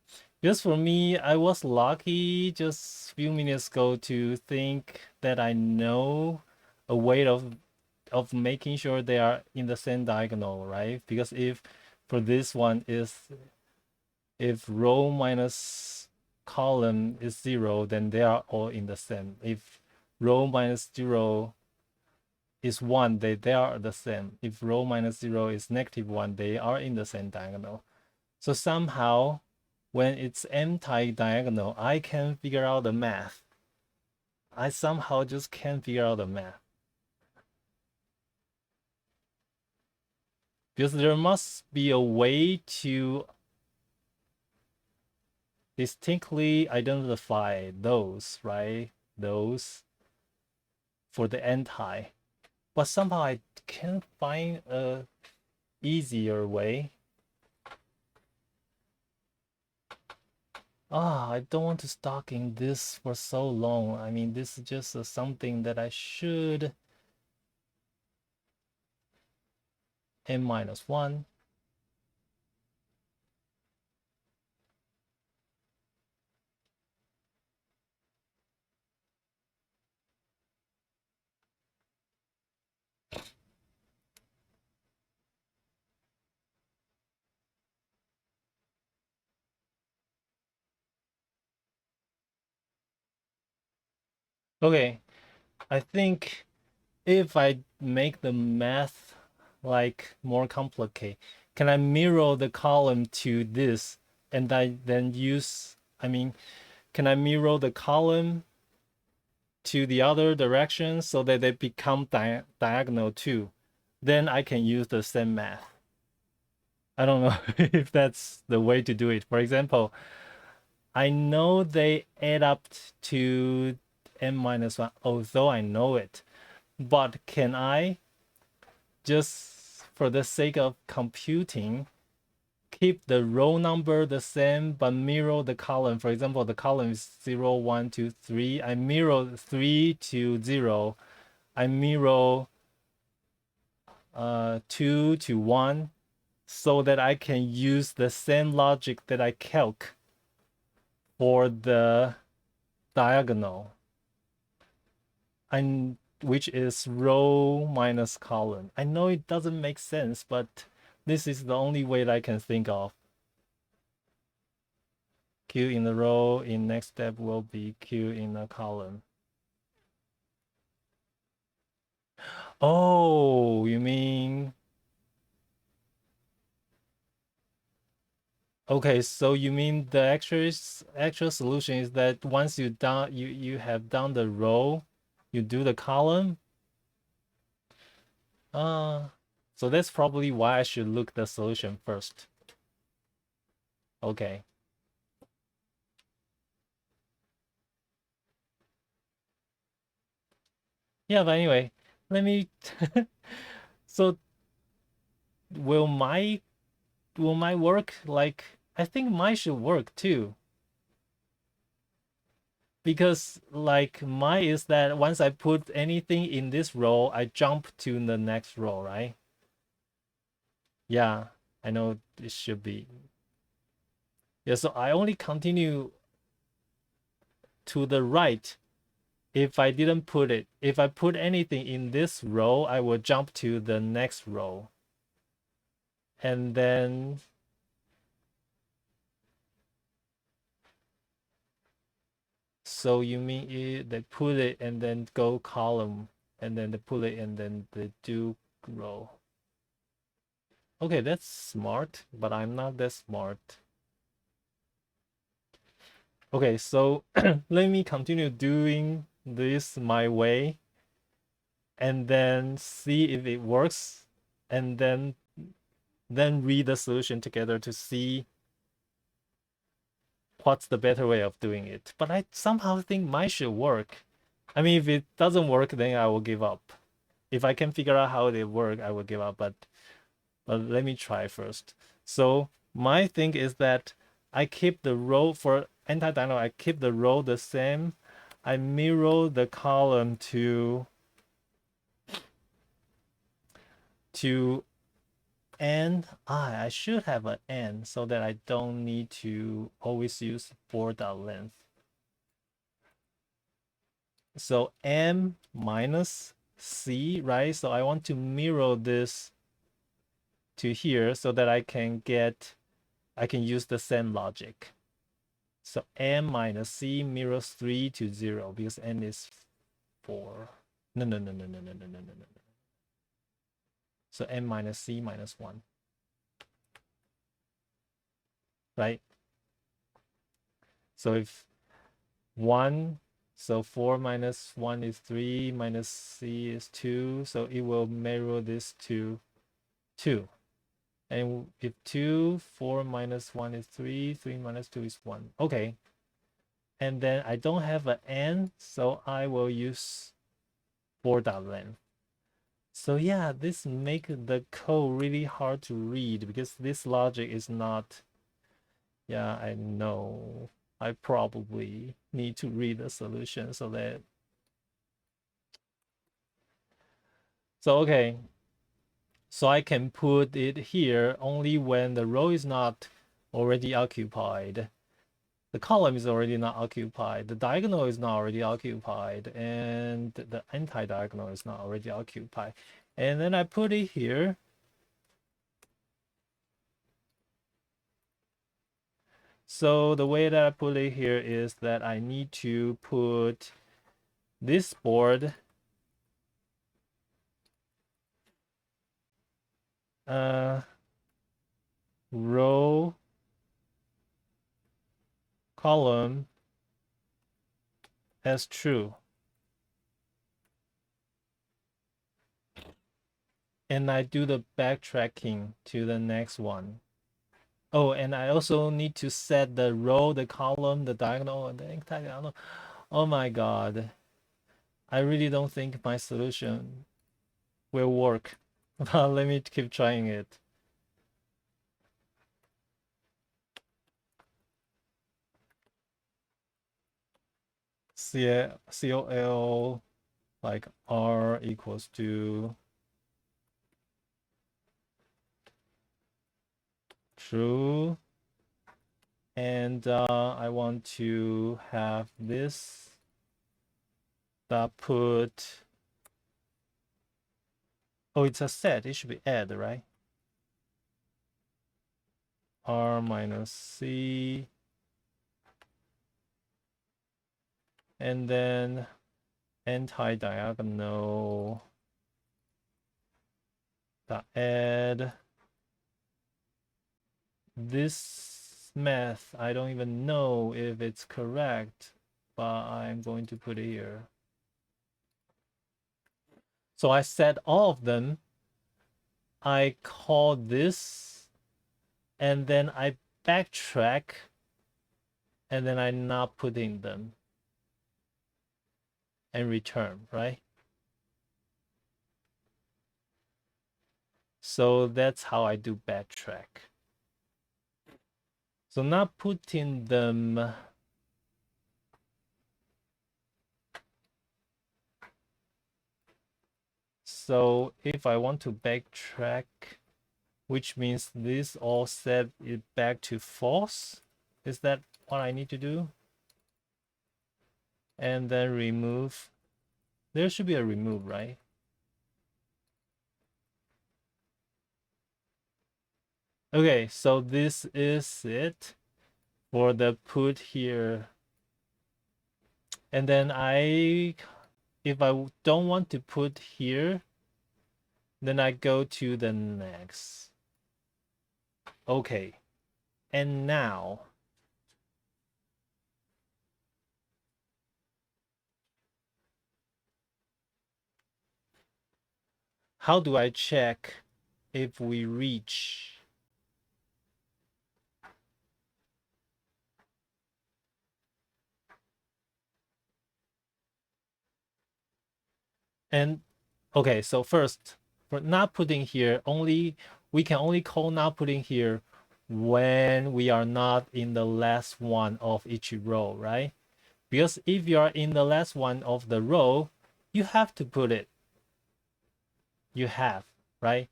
Speaker 1: Just for me, I was lucky just a few minutes ago to think that I know a way of making sure they are in the same diagonal, right? Because if for this one is if row minus column is 0, then they are all in the same. If row minus 0 is 1, they are the same. If row minus 0 is -1, they are in the same diagonal. So somehow, when it's anti-diagonal, I can figure out the math. I somehow just can't figure out the math. Because there must be a way to distinctly identify those, right? Those for the anti. But somehow I can't find a easier way. I don't want to stuck in this for so long. I mean, this is just something that I should n-1. Okay, I think if I make the math like more complicated, can I mirror the column to this and I then use, I mean, can I mirror the column to the other direction so that they become diagonal too? Then I can use the same math. I don't know if that's the way to do it. For example, I know they add up to n-1, although I know it. But can I just, for the sake of computing, keep the row number the same but mirror the column? For example, the column is 0, 1, 2, 3. I mirror 3 to 0. I mirror 2 to 1 so that I can use the same logic that I calc for the diagonal. which is row minus column. I know it doesn't make sense, but this is the only way that I can think of. Q in the row in next step will be Q in the column. Oh, you mean, okay, so you mean the actual solution is that once you have done the row, you do the column? So that's probably why I should look the solution first. Okay. Yeah, but anyway, let me so will my work, like, I think mine should work too. Because like mine is that once I put anything in this row, I jump to the next row, right? Yeah, I know it should be. Yeah, so I only continue to the right if I didn't put it. If I put anything in this row, I will jump to the next row. And then so you mean they put it and then go column and then they put it and then they do row. Okay, that's smart, but I'm not that smart. Okay, so let me continue doing this my way and then see if it works and then read the solution together to see what's the better way of doing it. But I somehow think mine should work. I mean, if it doesn't work, then I will give up. If I can figure out how they work, I will give up. But let me try first. So my thing is that I keep the row for anti-diagonal. I keep the row the same. I mirror the column to n. I should have an n so that I don't need to always use for.length. So m minus c, right? So I want to mirror this to here so that I can use the same logic. So m minus c mirrors 3 to 0 because n is 4. No. So m minus c minus 1. Right? So if 1, so 4 minus 1 is 3, minus c is 2. So it will mirror this to 2. And if 2, 4 minus 1 is 3, 3 minus 2 is 1. Okay. And then I don't have an n, so I will use for.length. So yeah, this make the code really hard to read because this logic is not, yeah, I know. I probably need to read the solution so that, so okay. So I can put it here only when the row is not already occupied. The column is already not occupied. The diagonal is not already occupied. And the anti-diagonal is not already occupied. And then I put it here. So the way that I put it here is that I need to put this board row column as true. And I do the backtracking to the next one. Oh, and I also need to set the row, the column, the diagonal, and the anti-diagonal. Oh my God. I really don't think my solution will work. But let me keep trying it. COL like R equals to true. And I want to have this dot put. Oh, it's a set. It should be add, right? R minus C. And then anti-diagonal dot add. This math, I don't even know if it's correct, but I'm going to put it here. So I set all of them. I call this, and then I backtrack, and then I'm not putting them, and return, right? So that's how I do backtrack. So not putting them. So if I want to backtrack, which means this all set it back to false, is that what I need to do? And then remove. There should be a remove, right? Okay, so this is it for the put here. And then if I don't want to put here, then I go to the next. Okay, and now how do I check if we reach? And okay, so first, for not putting here, we can only call not putting here when we are not in the last one of each row, right? Because if you are in the last one of the row, you have to put it. You have, right?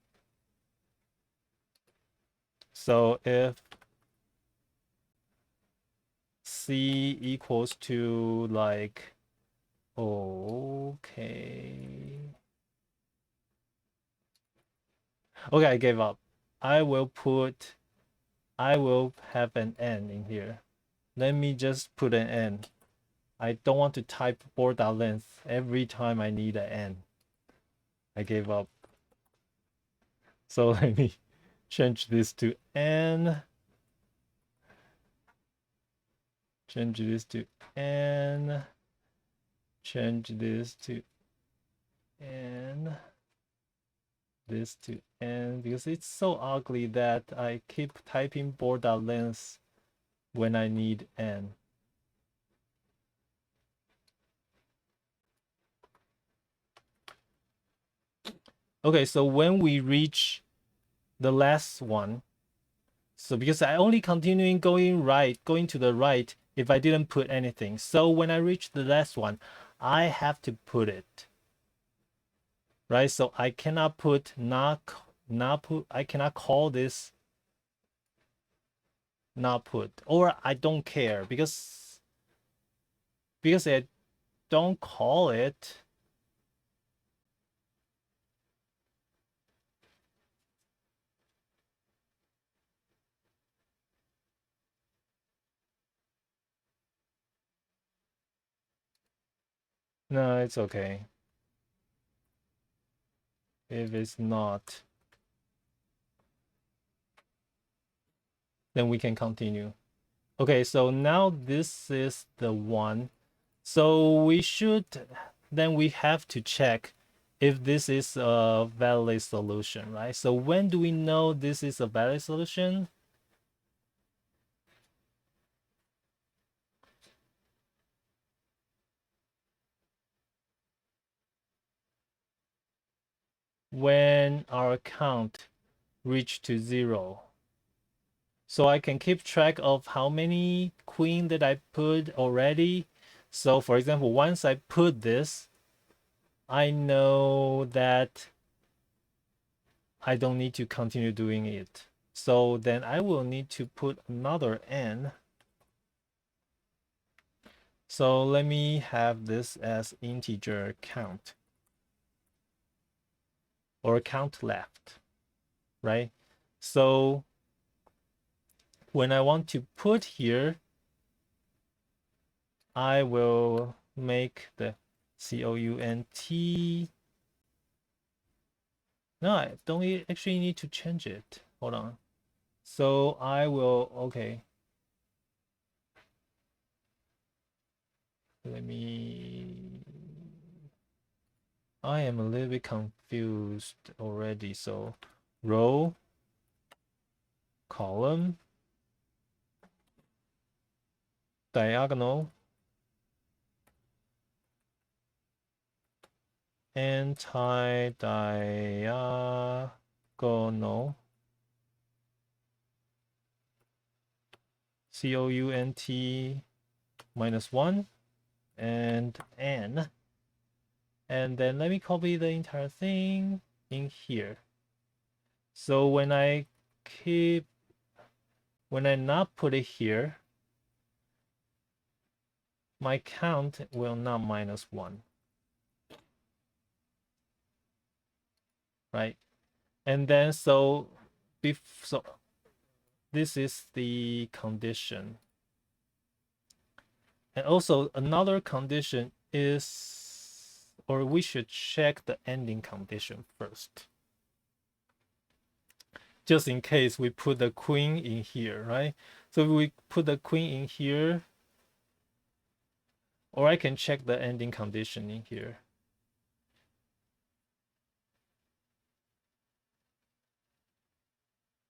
Speaker 1: So if C equals to like, okay. Okay, I gave up. I will have an N in here. Let me just put an N. I don't want to type border length every time I need an N. I gave up. So let me change this to N. Change this to N. Change this to N. This to N, because it's so ugly that I keep typing border length when I need N. Okay, so when we reach the last one, so because I only continuing going to the right if I didn't put anything. So when I reach the last one, I have to put it. Right? So I cannot put I cannot call this not put, or I don't care because I don't call it. No, it's okay. If it's not, then we can continue. Okay, so now this is the one. So we have to check if this is a valid solution, right? So when do we know this is a valid solution? When our count reach to 0. So I can keep track of how many queen that I put already. So for example, once I put this, I know that I don't need to continue doing it. So then I will need to put another N. So let me have this as integer count or count left, right? So when I want to put here, I will make the count. No, I don't actually need to change it. Hold on. So I will, okay. I am a little bit confused already. So row, column, diagonal, anti-diagonal, count -1 and n. And then let me copy the entire thing in here. So when I not put it here, my count will not -1, right? And then so this is the condition. And also another condition is, or we should check the ending condition first. Just in case we put the queen in here, right? So if we put the queen in here, or I can check the ending condition in here.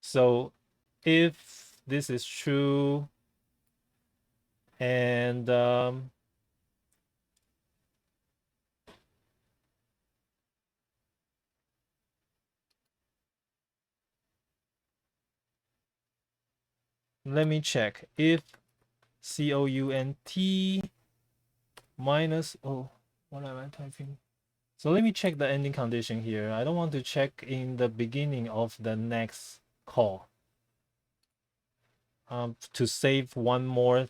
Speaker 1: So if this is true, and let me check if count minus, oh, what am I typing? So let me check the ending condition here. I don't want to check in the beginning of the next call to save one more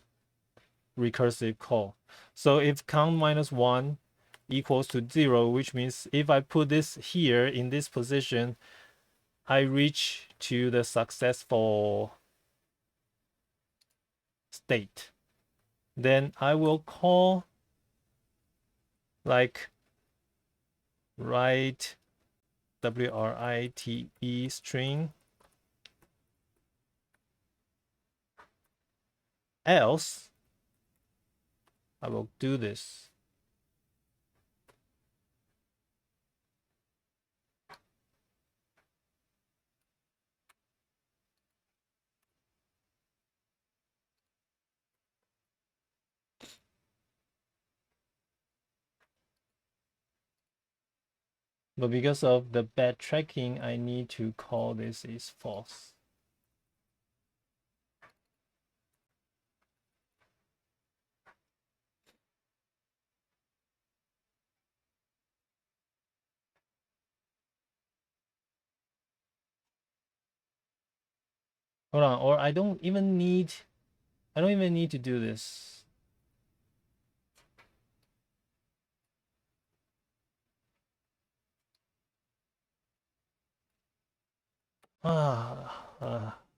Speaker 1: recursive call. So if count -1 equals to 0, which means if I put this here in this position, I reach to the successful state. Then I will call like write WRITE string, else I will do this. But because of the bad tracking, I need to call this is false. Hold on, or I don't even need to do this.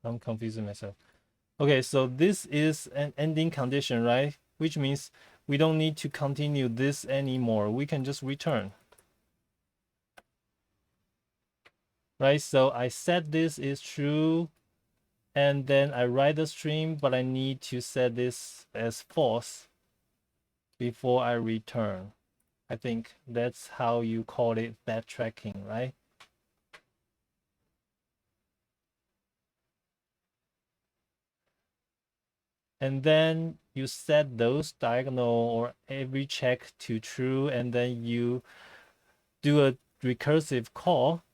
Speaker 1: I'm confusing myself. Okay, so this is an ending condition, right? Which means we don't need to continue this anymore. We can just return. Right, so I set this is true, and then I write the string, but I need to set this as false before I return. I think that's how you call it backtracking, right? And then you set those diagonal or every check to true, and then you do a recursive call,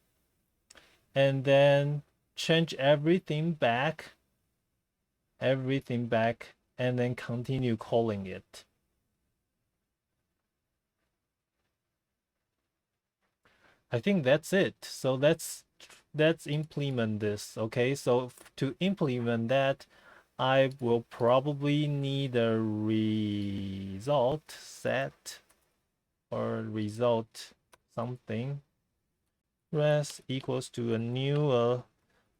Speaker 1: and then change everything back, and then continue calling it. I think that's it. So let's implement this. Okay, so to implement that, I will probably need a result set or result something. Res equals to a new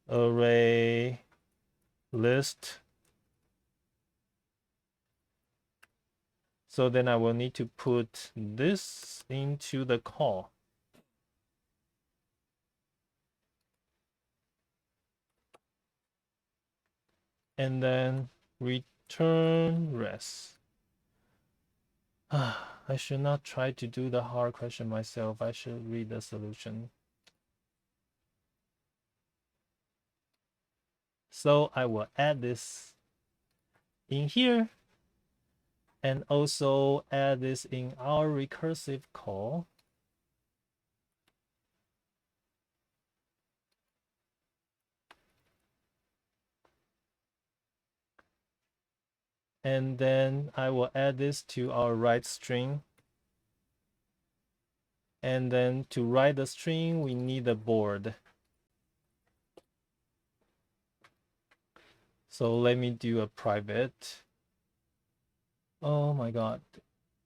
Speaker 1: array list. So then I will need to put this into the call. And then return res. I should not try to do the hard question myself. I should read the solution. So I will add this in here and also add this in our recursive call. And then I will add this to our write string. And then to write the string, we need a board. So let me do a private. Oh my God,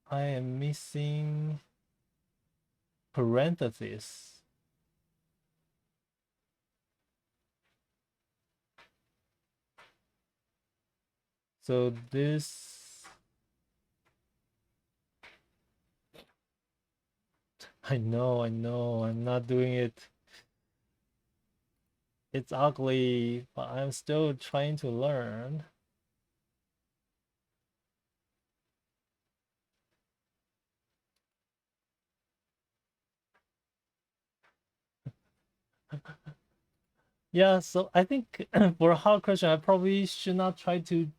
Speaker 1: I am missing parentheses. So this, I know, I'm not doing it. It's ugly, but I'm still trying to learn. Yeah, so I think for a hard question, I probably should not try to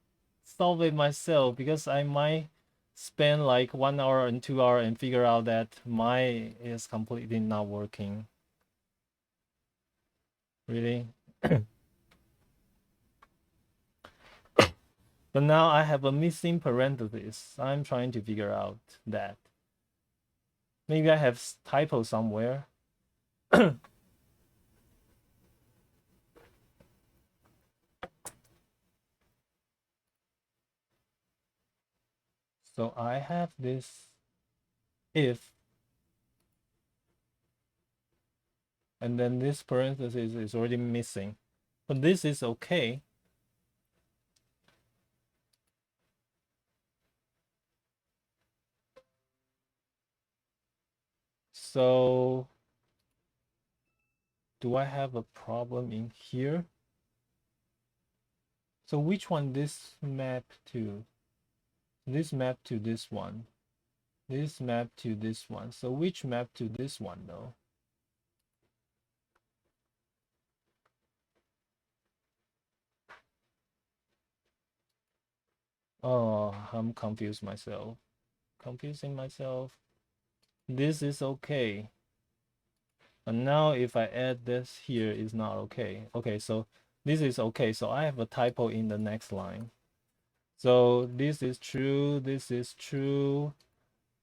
Speaker 1: solve it myself because I might spend like 1 hour and 2 hours and figure out that my is completely not working. Really? But now I have a missing parenthesis. I'm trying to figure out that. Maybe I have typo somewhere. So I have this if, and then this parenthesis is already missing. But this is okay. So do I have a problem in here? So which one this map to? This map to this one. This map to this one. So which map to this one though? Oh, I'm confused myself. Confusing myself. This is okay. And now if I add this here, it's not okay. Okay, so this is okay. So I have a typo in the next line. So this is true, this is true,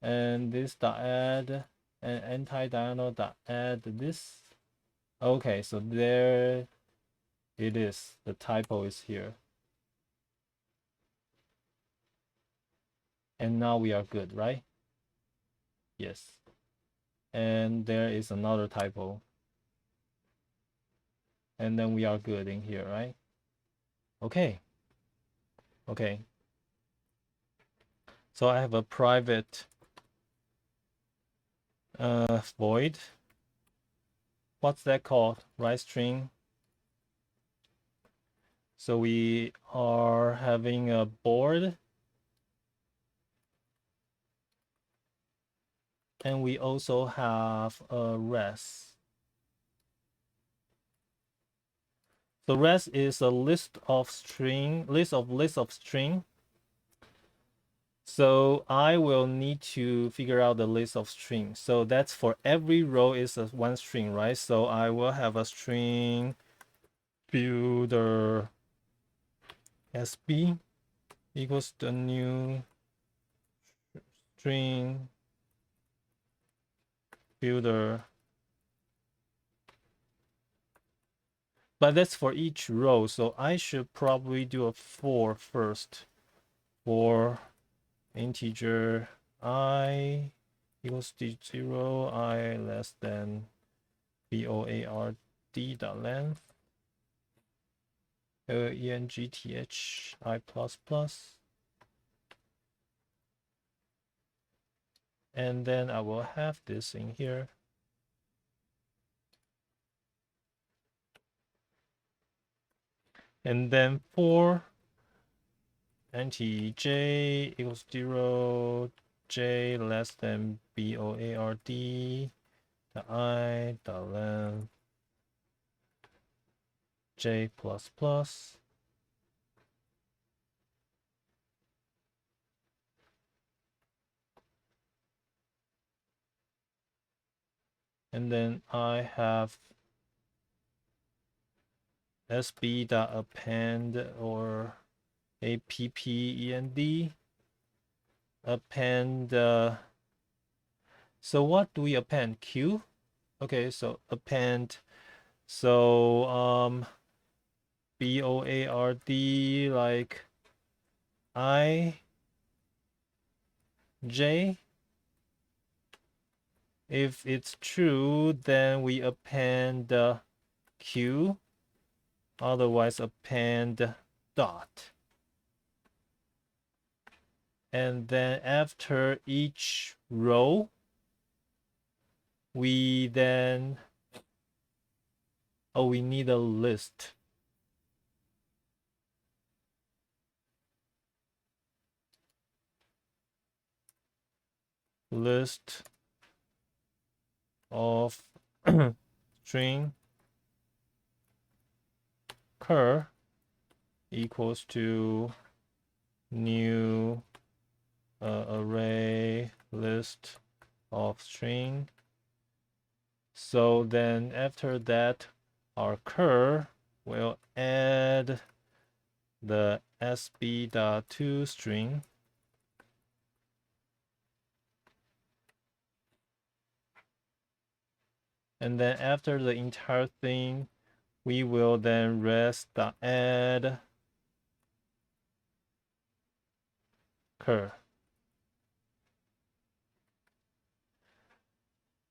Speaker 1: and this dot add and anti-diagonal dot add this. Okay, so there it is. The typo is here. And now we are good, right? Yes. And there is another typo. And then we are good in here, right? Okay. Okay. So I have a private void. What's that called? Write string. So we are having a board. And we also have a res. The res is a list of string. So I will need to figure out the list of strings. So that's for every row is a one string, right? So I will have a string builder SB equals the new string builder but that's for each row. So I should probably do a for first. For integer I equals to 0, I less than board dot length ength I plus plus, and then I will have this in here. And then for anti j equals 0, j less than board the I the length j plus plus, and then I have sb dot append or append append. So what do we append? Q. Okay, so append. So board like I j. If it's true, then we append q. Otherwise, append dot. And then after each row, we then, we need a list. List of string cur equals to new array list of string. So then after that, our cur will add the sb.toString. And then after the entire thing, we will then res.add cur.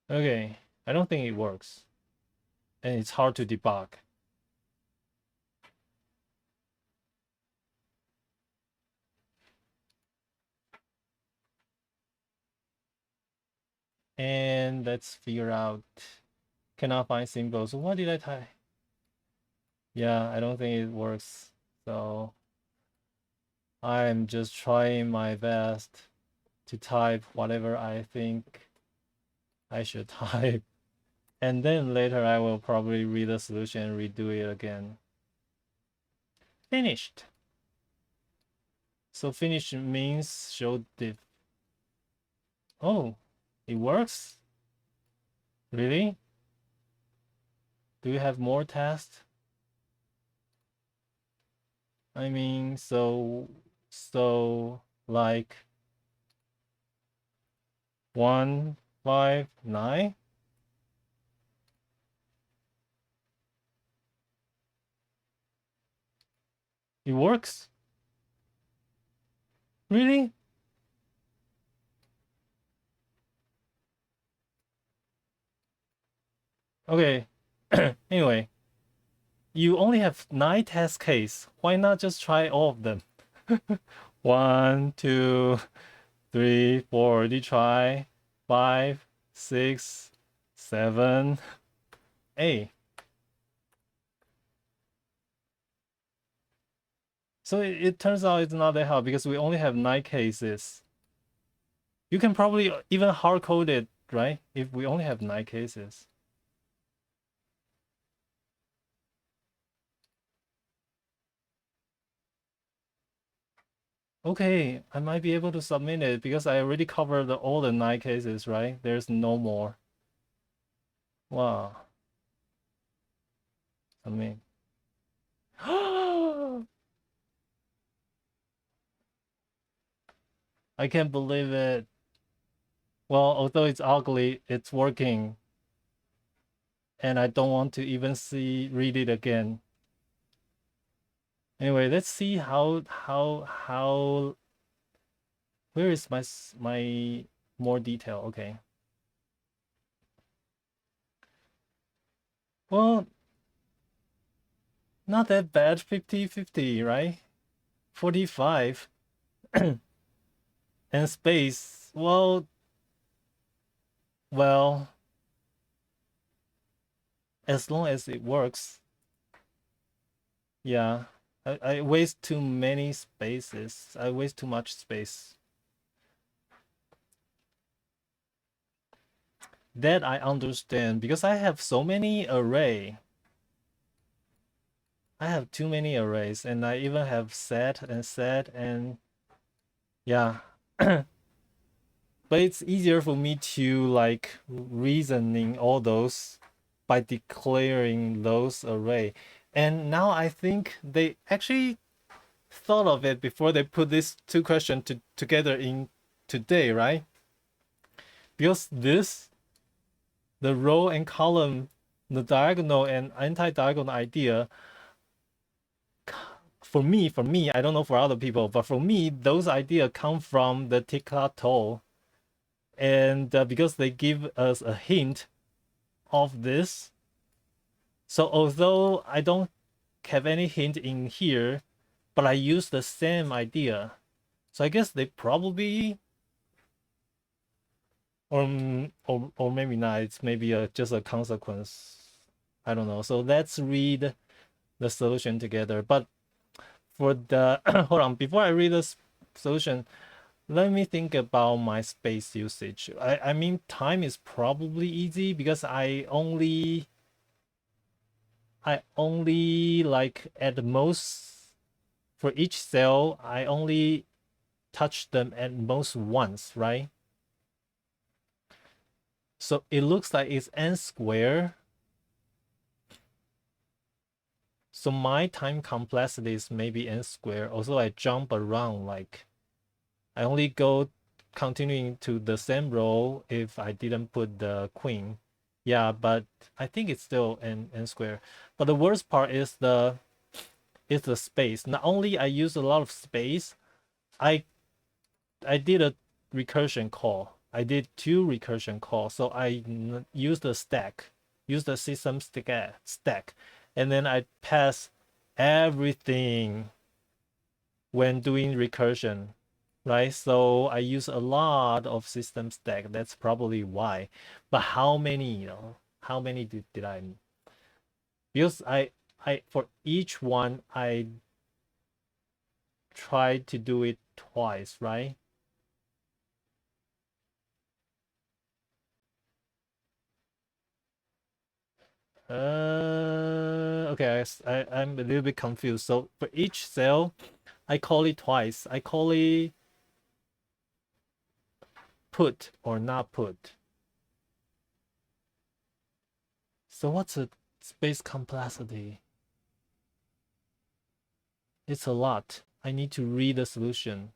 Speaker 1: Okay, I don't think it works. And it's hard to debug. And let's figure out, cannot find symbols. What did I type? Yeah, I don't think it works. So I'm just trying my best to type whatever I think I should type. And then later I will probably read the solution and redo it again. Finished. So finished means show diff. Oh, it works? Really? Do you have more tests? I mean, so like 159? It works? Really? Okay. Anyway, you only have 9 test cases. Why not just try all of them? 1, 2, 3, 4, already try. 5, 6, 7, 8. So it turns out it's not that hard because we only have 9 cases. You can probably even hard code it, right? If we only have 9 cases. Okay, I might be able to submit it because I already covered all the 9 cases, right? There's no more. Wow. Submit. I can't believe it. Well, although it's ugly, it's working. and I don't want to even read it again. Anyway, let's see how where is my more detail? Okay. Well, not that bad. 50-50, right? 45 and space. Well, as long as it works. Yeah. I waste too many spaces. I waste too much space. That I understand because I have so many array. I have too many arrays, and I even have set and yeah. But it's easier for me to like reasoning all those by declaring those array. And now I think they actually thought of it before they put these two questions together in today, right? Because the row and column, the diagonal and anti-diagonal idea, for me, I don't know for other people, but for me, those ideas come from the Tic-Tac-Toe. And because they give us a hint of this. So although I don't have any hint in here, but I use the same idea. So I guess they probably, or maybe not. It's maybe just a consequence. I don't know. So let's read the solution together. But for the hold on, before I read the solution, let me think about my space usage. I mean, time is probably easy because I only like at most for each cell, I only touch them at most once, right? So it looks like it's n squared. So my time complexity is maybe n squared. Also, I jump around, like I only go continuing to the same row if I didn't put the queen. Yeah, but I think it's still n squared. But the worst part is the space. Not only I use a lot of space, I did a recursion call. I did two recursion calls. So I used the stack, use the system stack, and then I pass everything when doing recursion, right? So I use a lot of system stack. That's probably why. But how many, how many did I? Because I for each one I tried to do it twice, right? Okay, I'm a little bit confused. So for each cell, I call it twice. I call it put or not put. So what's a space complexity? It's a lot. I need to read the solution.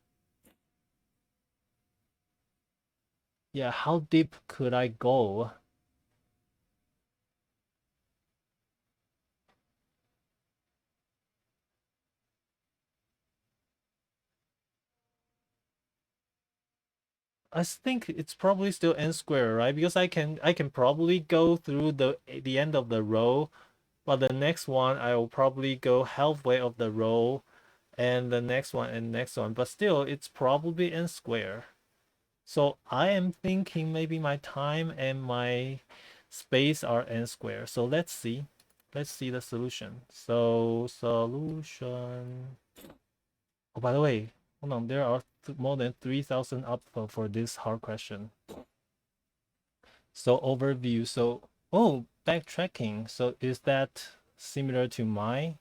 Speaker 1: Yeah, how deep could I go? I think it's probably still n squared, right? Because I can probably go through the end of the row, but the next one I will probably go halfway of the row, and the next one and next one. But still, it's probably n squared. So I am thinking maybe my time and my space are n squared. So let's see. Let's see the solution. So solution. Oh, by the way, hold on. There are more than 3,000 output for this hard question. So overview. So, oh, backtracking. So is that similar to mine?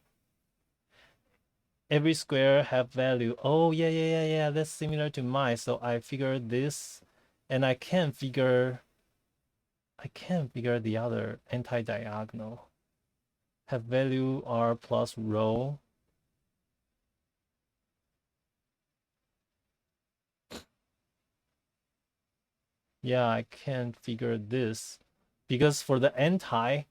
Speaker 1: Every square have value. Oh, yeah. That's similar to mine. So I figured this, and I can figure the other anti-diagonal. Have value r plus row. Yeah, I can figure this because for the anti,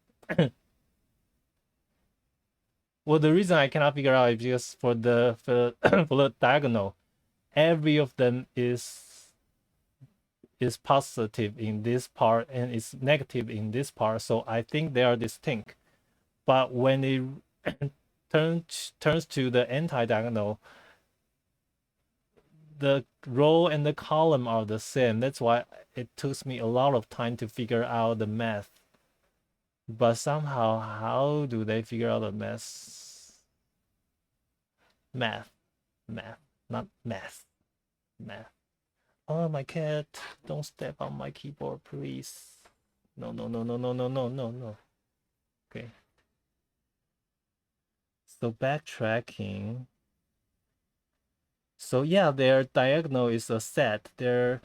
Speaker 1: Well, the reason I cannot figure out is because for the diagonal, every of them is positive in this part and is negative in this part. So I think they are distinct. But when it turns to the anti-diagonal, the row and the column are the same. That's why it took me a lot of time to figure out the math. But somehow, how do they figure out the math? Math, not math, math. Oh, my cat, don't step on my keyboard, please. No, no, no, no, no, no, no, no, no. Okay. So backtracking. So yeah, their diagonal is a set. Their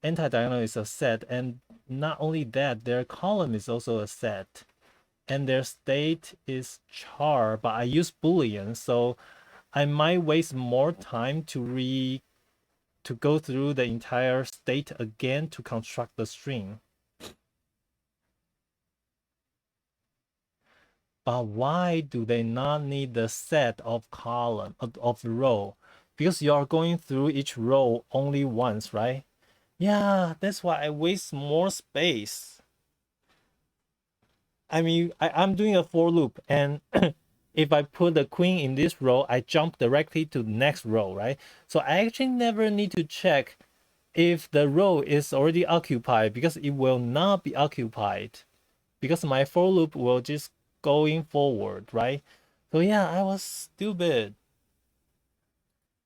Speaker 1: anti-diagonal is a set. And not only that, their column is also a set. And their state is char, but I use Boolean. So I might waste more time to go through the entire state again to construct the string. But why do they not need the set of column of row? Because you are going through each row only once, right? Yeah, that's why I waste more space. I mean, I'm doing a for loop, and if I put the queen in this row, I jump directly to the next row, right? So I actually never need to check if the row is already occupied because it will not be occupied because my for loop will just going forward, right? So yeah, I was stupid.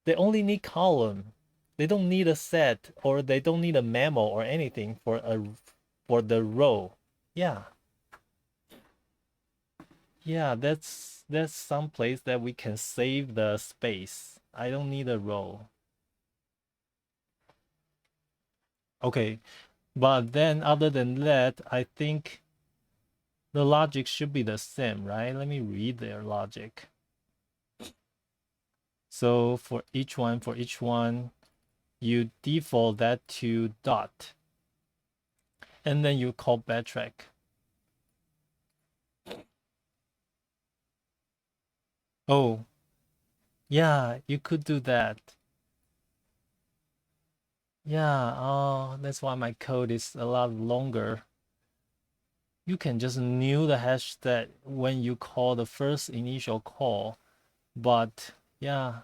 Speaker 1: They only need column. They don't need a set or they don't need a memo or anything for the row. Yeah. Yeah, that's some place that we can save the space. I don't need a row. Okay, but then other than that, I think the logic should be the same, right? Let me read their logic. So for each one, you default that to dot. And then you call backtrack. Oh, yeah, you could do that. Yeah, oh, that's why my code is a lot longer. You can just new the hash that when you call the first initial call. But yeah,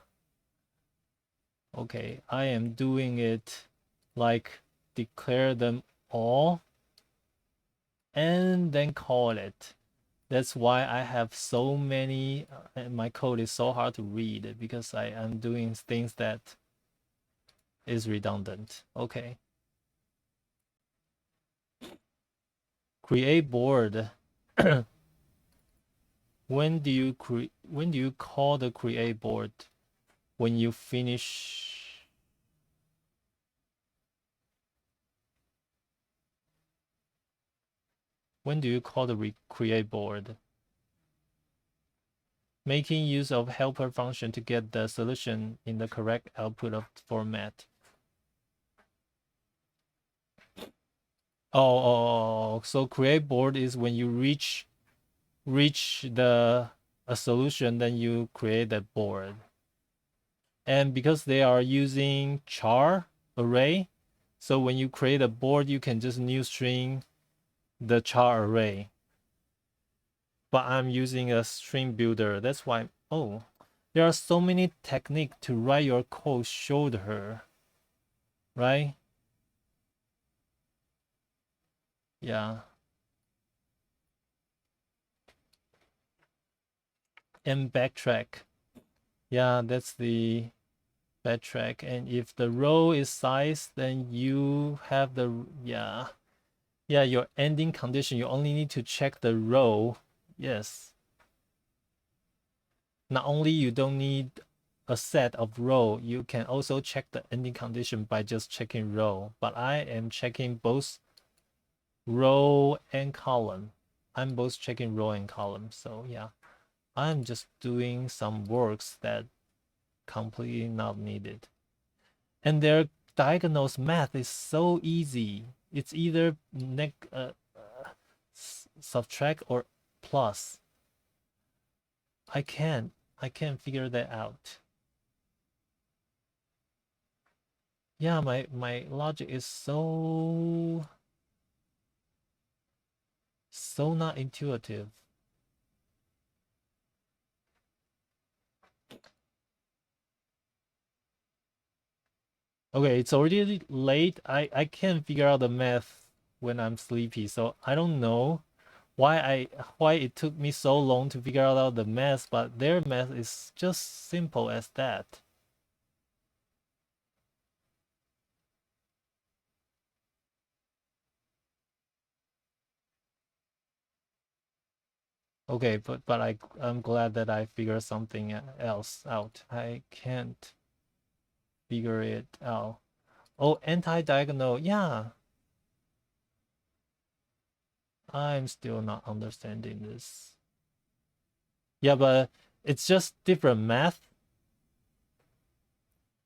Speaker 1: okay, I am doing it like declare them all and then call it. That's why I have so many, and my code is so hard to read because I am doing things that is redundant. Okay. Create board. When do you call the create board? When you finish. When do you call the create board? Making use of helper function to get the solution in the correct output of format. Oh, so create board is when you reach a solution, then you create that board. And because they are using char array, so when you create a board, you can just new string the char array. But I'm using a string builder. That's why, oh, there are so many techniques to write your code showed her, right? Yeah. And backtrack. Yeah, that's the backtrack. And if the row is size, then you have the, yeah. Yeah, your ending condition, you only need to check the row. Yes. Not only you don't need a set of row, you can also check the ending condition by just checking row. But I am checking both row and column. I'm both checking row and column. So yeah, I'm just doing some works that completely not needed. And their diagonals math is so easy. It's either subtract or plus? I can't figure that out. Yeah, my logic is so not intuitive. Okay, it's already late. I can't figure out the math when I'm sleepy, so I don't know why it took me so long to figure out the math, but their math is just simple as that. Okay, but I'm glad that I figured something else out. I can't figure it out. Oh, anti-diagonal. Yeah, I'm still not understanding this. Yeah, but it's just different math,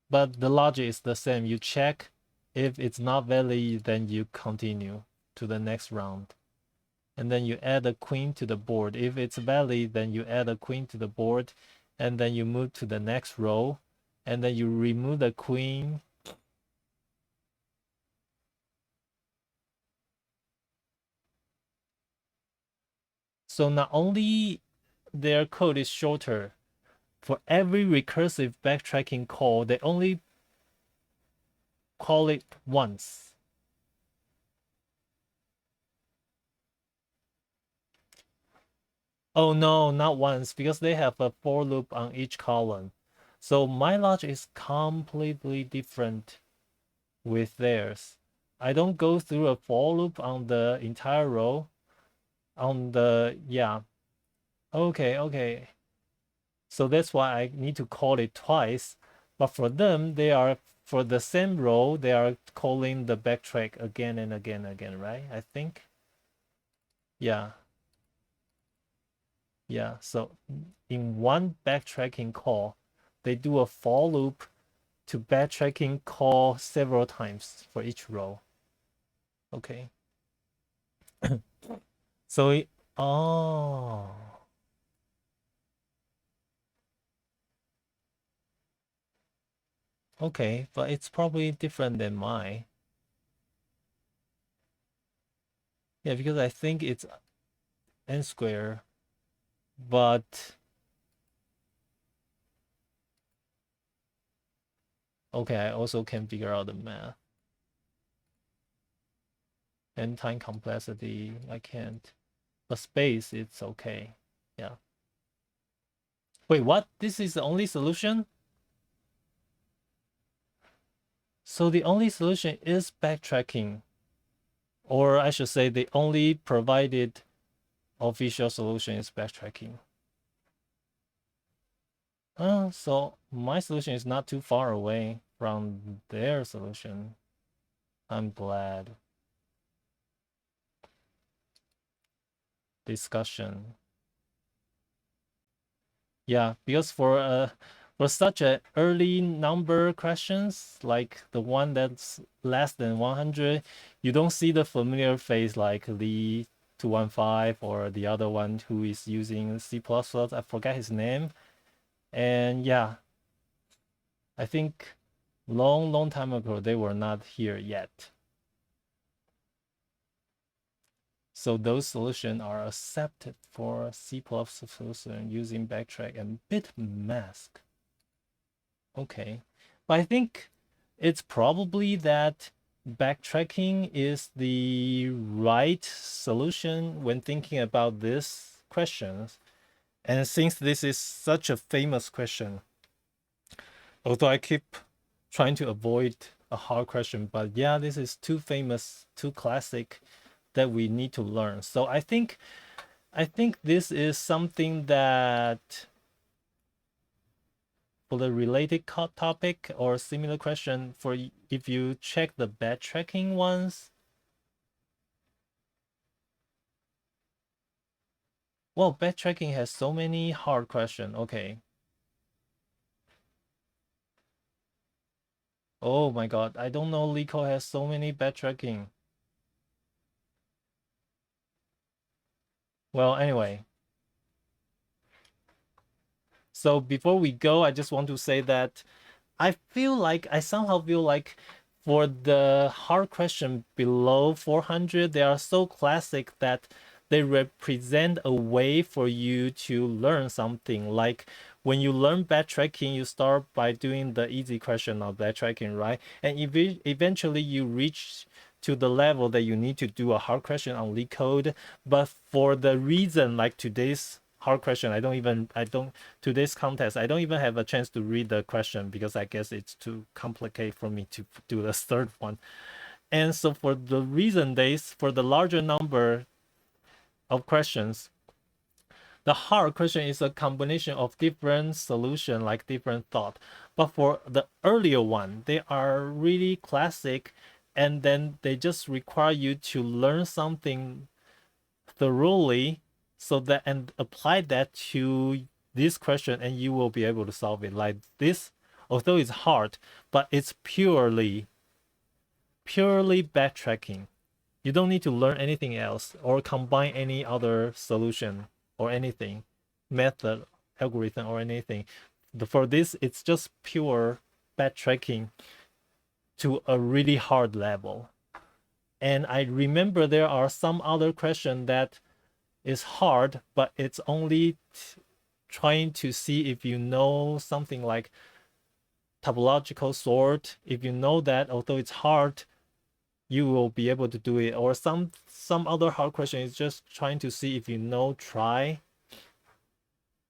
Speaker 1: but the logic is the same. You check if it's not valid, then you continue to the next round. And then you add a queen to the board. If it's valid, then you add a queen to the board, and then you move to the next row, and then you remove the queen. So not only their code is shorter, for every recursive backtracking call, they only call it once. Oh no, not once, because they have a for loop on each column. So my logic is completely different with theirs. I don't go through a for loop on the entire row. On the, yeah. Okay. So that's why I need to call it twice. But for them, they are, for the same row, they are calling the backtrack again and again, right? I think. Yeah. Yeah. So in one backtracking call, they do a for loop to backtracking call several times for each row. Okay. So oh. Okay, but it's probably different than mine. Yeah, because I think it's n square, but okay, I also can figure out the math. And time complexity, I can't. But space, it's okay. Yeah. Wait, what? This is the only solution? So the only solution is backtracking. Or I should say the only provided official solution is backtracking. So my solution is not too far away from their solution. I'm glad. Discussion. Yeah, because for such a early number questions like the one that's less than 100, you don't see the familiar face like Lee 215 or the other one who is using C++. I forget his name. And yeah, I think long time ago they were not here yet. So those solutions are accepted for C++ solution using backtrack and bit mask. Okay, but I think it's probably that backtracking is the right solution when thinking about this questions. And since this is such a famous question, although I keep trying to avoid a hard question, but yeah, this is too famous, too classic that we need to learn. So I think this is something that for the related topic or similar question, for if you check the backtracking ones, well, backtracking has so many hard questions. Okay. Oh my god, I don't know LeetCode has so many backtracking. Well, anyway, so before we go, I just want to say that I somehow feel like for the hard question below 400, they are so classic that they represent a way for you to learn something. Like when you learn backtracking, you start by doing the easy question of backtracking, right? And eventually you reach to the level that you need to do a hard question on LeetCode. But for the reason like today's hard question, I don't today's contest, I don't even have a chance to read the question because I guess it's too complicated for me to do the third one. And so for the reason days, for the larger number of questions, the hard question is a combination of different solution, like different thought. But for the earlier one, they are really classic, and then they just require you to learn something thoroughly so that and apply that to this question and you will be able to solve it. Like this, although it's hard, but it's purely backtracking. You don't need to learn anything else or combine any other solution or anything, method, algorithm, or anything. For this, it's just pure backtracking to a really hard level. And I remember there are some other question that is hard, but it's only trying to see if you know something like topological sort. If you know that, although it's hard, you will be able to do it. Or some other hard question is just trying to see if you know try.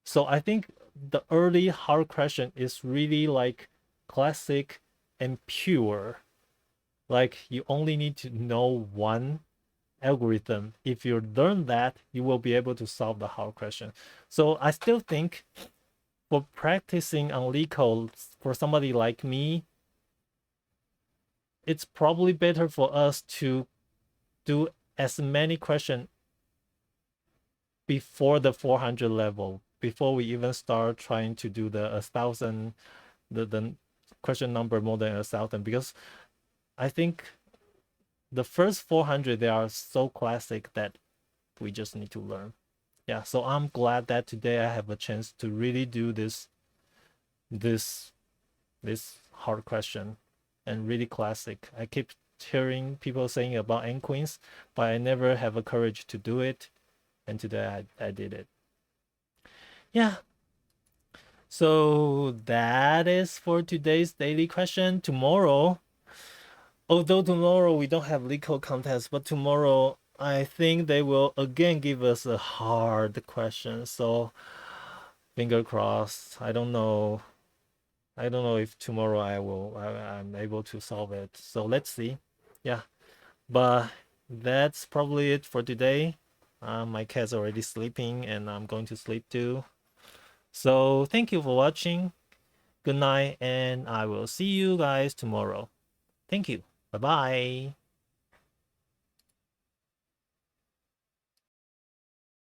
Speaker 1: So I think the early hard question is really like classic and pure. Like you only need to know one algorithm. If you learn that, you will be able to solve the hard question. So I still think for practicing on LeetCode, for somebody like me, it's probably better for us to do as many questions before the 400 level, before we even start trying to do the 1,000, the question number more than 1,000, because I think the first 400, they are so classic that we just need to learn. Yeah, so I'm glad that today I have a chance to really do this this hard question and really classic. I keep hearing people saying about n queens, but I never have a courage to do it, and today I did it. Yeah, so that is for today's daily question. Tomorrow, although tomorrow we don't have LeetCode contest, but tomorrow I think they will again give us a hard question. So finger crossed. I don't know if tomorrow I'm able to solve it. So let's see. Yeah, but that's probably it for today. My cat's already sleeping and I'm going to sleep too. So thank you for watching. Good night, and I will see you guys tomorrow. Thank you. Bye bye.